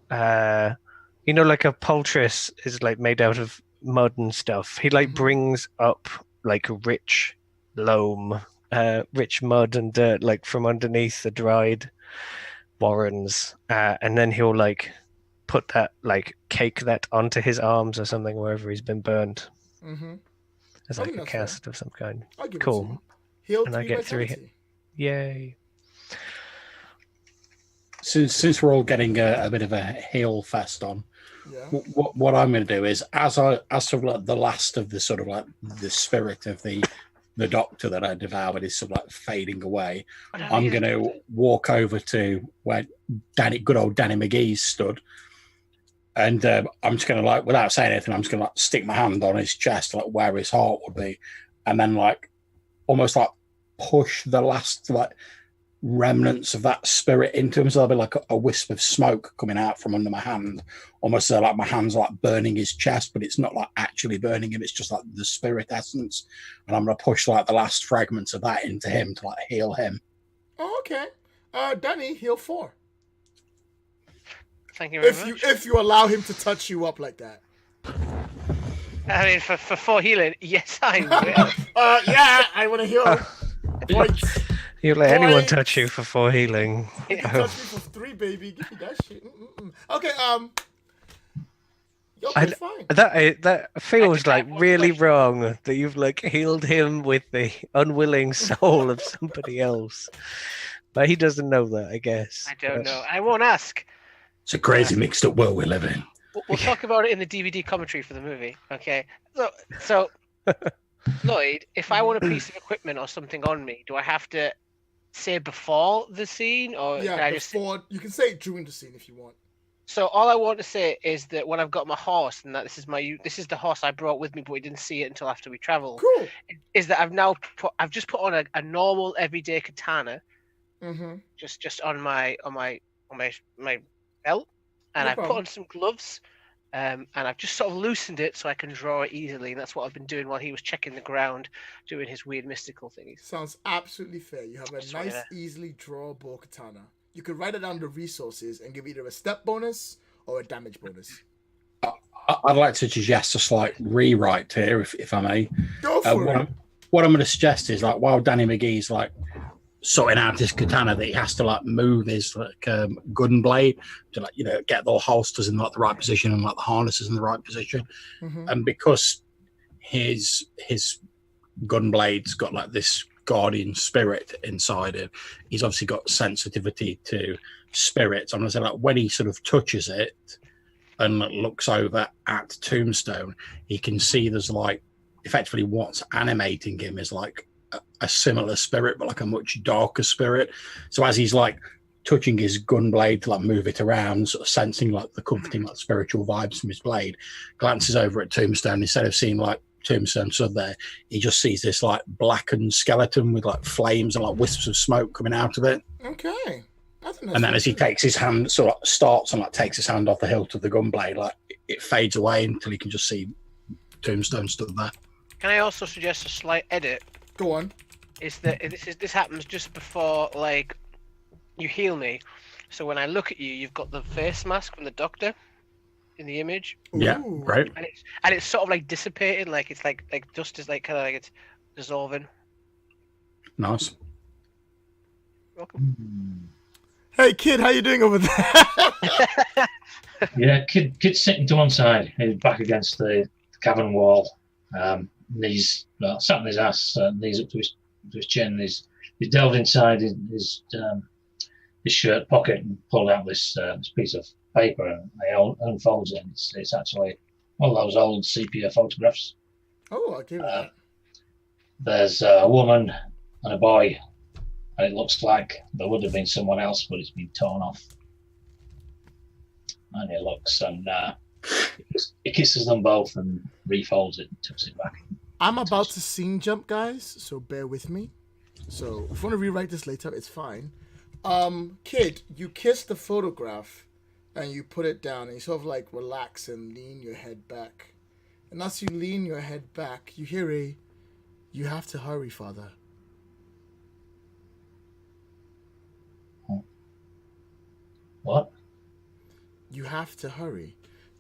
[SPEAKER 3] like a poultice is like made out of mud and stuff. He like brings up like rich loam, rich mud and dirt, like from underneath the dried warrens, and then he'll like put that, like cake that onto his arms or something wherever he's been burnt. As like a cast of some kind. Cool. And I get 3. Yay.
[SPEAKER 1] Since we're all getting a bit of a heal fest on, what I'm going to do is, as sort of like the last of the sort of like the spirit of the doctor that I devoured is sort of like fading away, I'm going to walk over to where good old Danny McGee stood, and I'm just going to, like, without saying anything, I'm just going to like stick my hand on his chest, like where his heart would be, and then like almost like push the last like remnants of that spirit into him. So there'll be like a wisp of smoke coming out from under my hand, almost like my hand's like burning his chest, but it's not like actually burning him, it's just like the spirit essence. And I'm going to push like the last fragments of that into him to like heal him.
[SPEAKER 2] Oh, okay. Danny, heal 4.
[SPEAKER 5] Thank you very much.
[SPEAKER 2] If you allow him to touch you up like that.
[SPEAKER 5] I mean, for 4 healing, yes, I will.
[SPEAKER 2] Yeah, I want to hear points.
[SPEAKER 3] You let anyone touch you for 4 healing.
[SPEAKER 2] You can touch me for 3, baby. Give me that shit. Okay, okay, fine.
[SPEAKER 3] That feels like really wrong that you've like healed him with the unwilling soul of somebody else. But he doesn't know that, I guess.
[SPEAKER 5] I don't know. I won't ask.
[SPEAKER 1] It's a crazy mixed up world we live in.
[SPEAKER 5] We'll talk about it in the DVD commentary for the movie, okay? So Lloyd, if I want a piece of equipment or something on me, do I have to say before the scene, or
[SPEAKER 2] yeah,
[SPEAKER 5] can I
[SPEAKER 2] before, you can say it during the scene if you want.
[SPEAKER 5] So all I want to say is that when I've got my horse, and that this is the horse I brought with me, but we didn't see it until after we travelled.
[SPEAKER 2] Cool.
[SPEAKER 5] Is that I've just put on a normal everyday katana, just on my belt, and I've put on some gloves, and I've just sort of loosened it so I can draw it easily, and that's what I've been doing while he was checking the ground, doing his weird mystical thingies.
[SPEAKER 2] Sounds absolutely fair. You have a nice, easily drawable katana. You could write it down the resources and give either a step bonus or a damage bonus.
[SPEAKER 1] I'd like to suggest a slight rewrite here, if I may.
[SPEAKER 2] Go for it.
[SPEAKER 1] What I'm going to suggest is, like, while Danny McGee's like sorting out his katana, that he has to like move his like gun blade to like get the holsters in like the right position and like the harnesses in the right position, and because his gun blade's got like this guardian spirit inside it, he's obviously got sensitivity to spirits. I'm gonna say, like, when he sort of touches it and looks over at Tombstone, he can see there's like effectively what's animating him is like a similar spirit, but like a much darker spirit. So as he's like touching his gun blade to like move it around, sort of sensing like the comforting like spiritual vibes from his blade, glances over at Tombstone. Instead of seeing like Tombstone stood there, he just sees this like blackened skeleton with like flames and like wisps of smoke coming out of it.
[SPEAKER 2] Okay.
[SPEAKER 1] And then as he takes his hand, sort of starts and like takes his hand off the hilt of the gun blade, like it fades away until he can just see Tombstone stood there.
[SPEAKER 5] Can I also suggest a slight edit?
[SPEAKER 2] Go on.
[SPEAKER 5] Is that this happens just before like you heal me, so when I look at you, you've got the face mask from the doctor in the image.
[SPEAKER 1] Yeah, right.
[SPEAKER 5] And it's sort of like dissipating, like it's like dust is like kind of like it's dissolving.
[SPEAKER 1] Nice.
[SPEAKER 5] Welcome.
[SPEAKER 2] Hey kid, how you doing over there?
[SPEAKER 4] Yeah, kid's sitting to one side, he's back against the cavern wall. Knees sat on his ass, knees up to his chin. He's delved inside his shirt pocket and pulled out this piece of paper, and he unfolds it. It's actually one of those old sepia photographs.
[SPEAKER 2] Oh, I'll give you that.
[SPEAKER 4] There's a woman and a boy, and it looks like there would have been someone else, but it's been torn off. And he looks and he kisses them both and refolds it and tucks it back.
[SPEAKER 2] I'm about to scene jump, guys, so bear with me. So if you want to rewrite this later, it's fine. Kid, you kiss the photograph and you put it down and you sort of like relax and lean your head back. And as you lean your head back, you hear "You have to hurry, father."
[SPEAKER 4] What?
[SPEAKER 2] You have to hurry.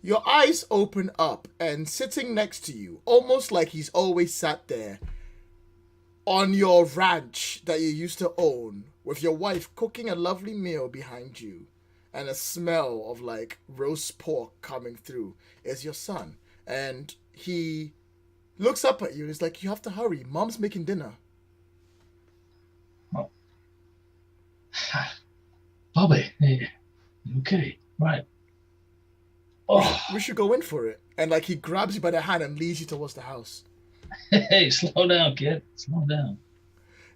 [SPEAKER 2] Your eyes open up, and sitting next to you, almost like he's always sat there, on your ranch that you used to own, with your wife cooking a lovely meal behind you, and a smell of like roast pork coming through, is your son. And he looks up at you and is like, "You have to hurry. Mom's making dinner."
[SPEAKER 4] Oh. Bobby, okay, right. Oh.
[SPEAKER 2] We should go in for it. And like he grabs you by the hand and leads you towards the house.
[SPEAKER 4] Hey, slow down, kid. Slow down.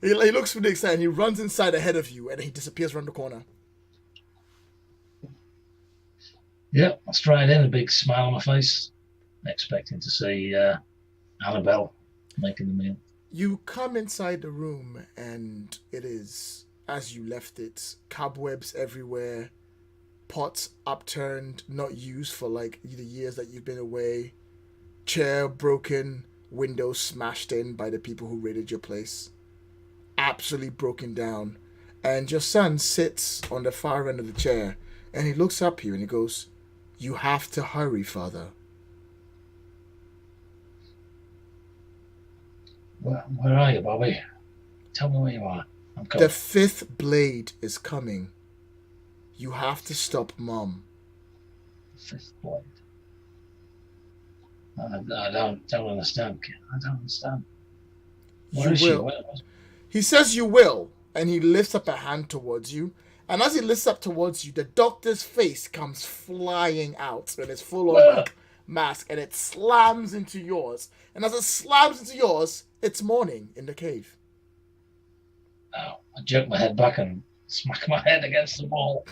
[SPEAKER 2] He looks from the side and he runs inside ahead of you and he disappears around the corner.
[SPEAKER 4] Yep, I stride in, a big smile on my face, expecting to see Annabelle making the meal.
[SPEAKER 2] You come inside the room and it is, as you left it, cobwebs everywhere. Pots upturned, not used for like the years that you've been away. Chair broken, windows smashed in by the people who raided your place. Absolutely broken down. And your son sits on the far end of the chair And he looks up you and he goes, "You have to hurry, Father."
[SPEAKER 4] Where are you, Bobby? Tell me where you are. I'm coming.
[SPEAKER 2] The fifth blade is coming. You have to stop Mom.
[SPEAKER 4] Fifth blade. I don't understand, kid. I don't understand. Where is she?
[SPEAKER 2] He says you will, and he lifts up a hand towards you. And as he lifts up towards you, the doctor's face comes flying out, and it's full on like mask, and it slams into yours. And as it slams into yours, it's morning in the cave.
[SPEAKER 4] Oh, I jerk my head back and smack my head against the wall.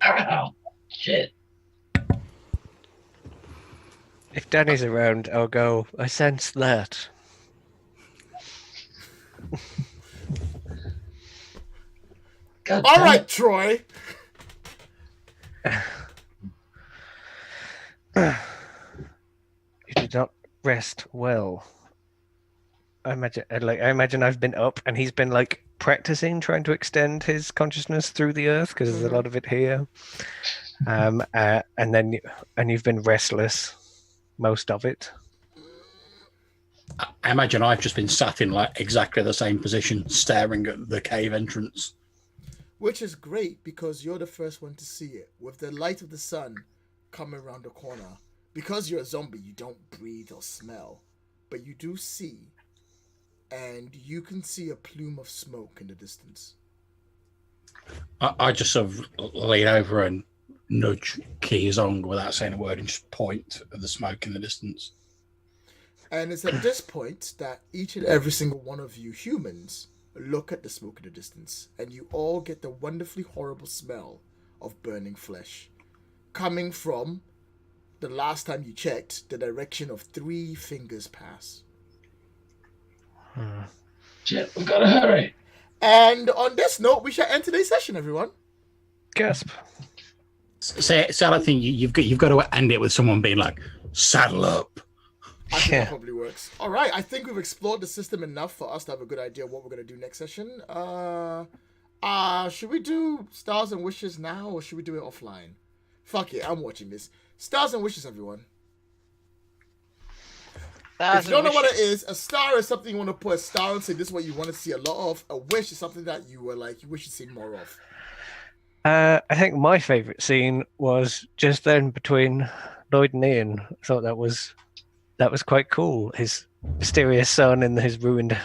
[SPEAKER 4] Ow, shit.
[SPEAKER 3] If Danny's around, I'll go, "I sense that."
[SPEAKER 4] God
[SPEAKER 2] All
[SPEAKER 4] damn
[SPEAKER 2] right,
[SPEAKER 4] it.
[SPEAKER 2] Troy.
[SPEAKER 3] You did not rest well. I imagine I've been up and he's been like practicing trying to extend his consciousness through the earth because there's a lot of it here. And you've been restless most of it.
[SPEAKER 1] I imagine I've just been sat in like exactly the same position, staring at the cave entrance.
[SPEAKER 2] Which is great because you're the first one to see it. With the light of the sun coming around the corner. Because you're a zombie, you don't breathe or smell. But you do see. And you can see a plume of smoke in the distance.
[SPEAKER 1] I just sort of lean over and nudge Keyzong without saying a word and just point at the smoke in the distance.
[SPEAKER 2] And it's at this point that each and every single one of you humans look at the smoke in the distance, and you all get the wonderfully horrible smell of burning flesh coming from, the last time you checked, the direction of 3 fingers pass.
[SPEAKER 4] Shit, we've got to hurry.
[SPEAKER 2] And on this note, we shall end today's session, everyone.
[SPEAKER 3] Gasp.
[SPEAKER 1] So I think you've got to end it with someone being like, "Saddle up."
[SPEAKER 2] I think that probably works. All right, I think we've explored the system enough for us to have a good idea of what we're going to do next session. Should we do Stars and Wishes now, or should we do it offline? Fuck it, I'm watching this. Stars and Wishes, everyone. If you don't know what it is, a star is something you want to put a star and say this is what you want to see a lot of. A wish is something that you were like, you wish you'd see more of.
[SPEAKER 3] I think my favourite scene was just then between Lloyd and Ian. I thought that was quite cool. His mysterious son in his ruined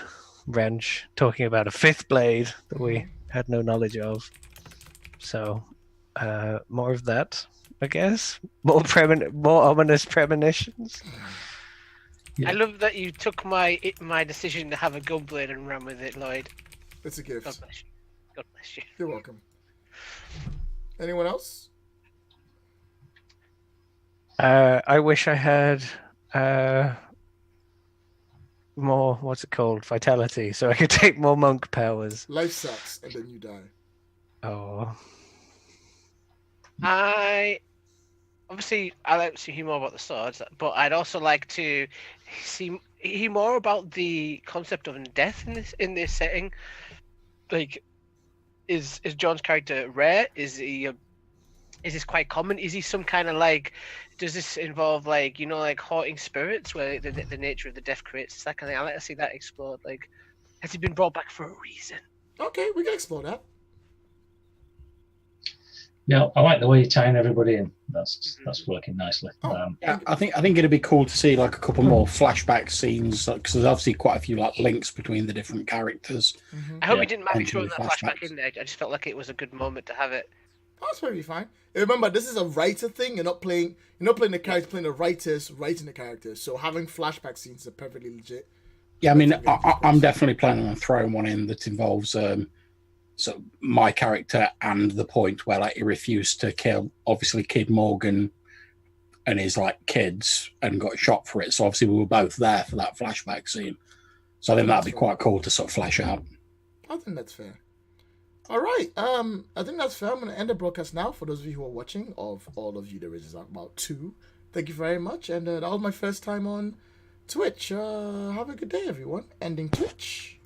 [SPEAKER 3] ranch talking about a fifth blade that we had no knowledge of. So, more of that, I guess. More ominous premonitions.
[SPEAKER 5] I love that you took my decision to have a gunblade and ran with it, Lloyd.
[SPEAKER 2] It's a gift.
[SPEAKER 5] God bless you. God bless you.
[SPEAKER 2] You're welcome. Anyone else?
[SPEAKER 3] I wish I had more, what's it called? Vitality, so I could take more monk powers.
[SPEAKER 2] Life sucks, and then you die.
[SPEAKER 3] Oh.
[SPEAKER 5] I like to hear more about the swords, but I'd also like to hear more about the concept of death in this setting. Like, is John's character rare? Is this quite common? Is he some kind of like? Does this involve like like haunting spirits, where the nature of the death creates that kind of thing? I like to see that explored. Like, has he been brought back for a reason?
[SPEAKER 2] Okay, we can explore that.
[SPEAKER 1] Yeah, I like the way you're tying everybody in. That's working nicely.
[SPEAKER 2] Yeah,
[SPEAKER 1] I think it'd be cool to see like a couple more flashback scenes, because there's obviously quite a few like links between the different characters.
[SPEAKER 5] I hope he didn't mind me
[SPEAKER 1] potentially
[SPEAKER 5] throwing that flashback
[SPEAKER 1] flashbacks.
[SPEAKER 5] in there. I just felt like it was a good moment to have it.
[SPEAKER 2] That's probably fine. Remember, this is a writer thing. You're not playing the character, playing the writers writing the characters. So having flashback scenes are perfectly legit.
[SPEAKER 1] Yeah, I mean, I'm definitely planning on throwing one in that involves so my character and the point where like he refused to kill obviously Kid Morgan and his like kids and got shot for it. So obviously we were both there for that flashback scene. So I think that'd be quite cool to sort of flesh out.
[SPEAKER 2] I think that's fair. All right. I think that's fair. I'm going to end the broadcast now. For those of you who are watching, of all of you, there is about 2. Thank you very much. And that was my first time on Twitch. Have a good day, everyone. Ending Twitch.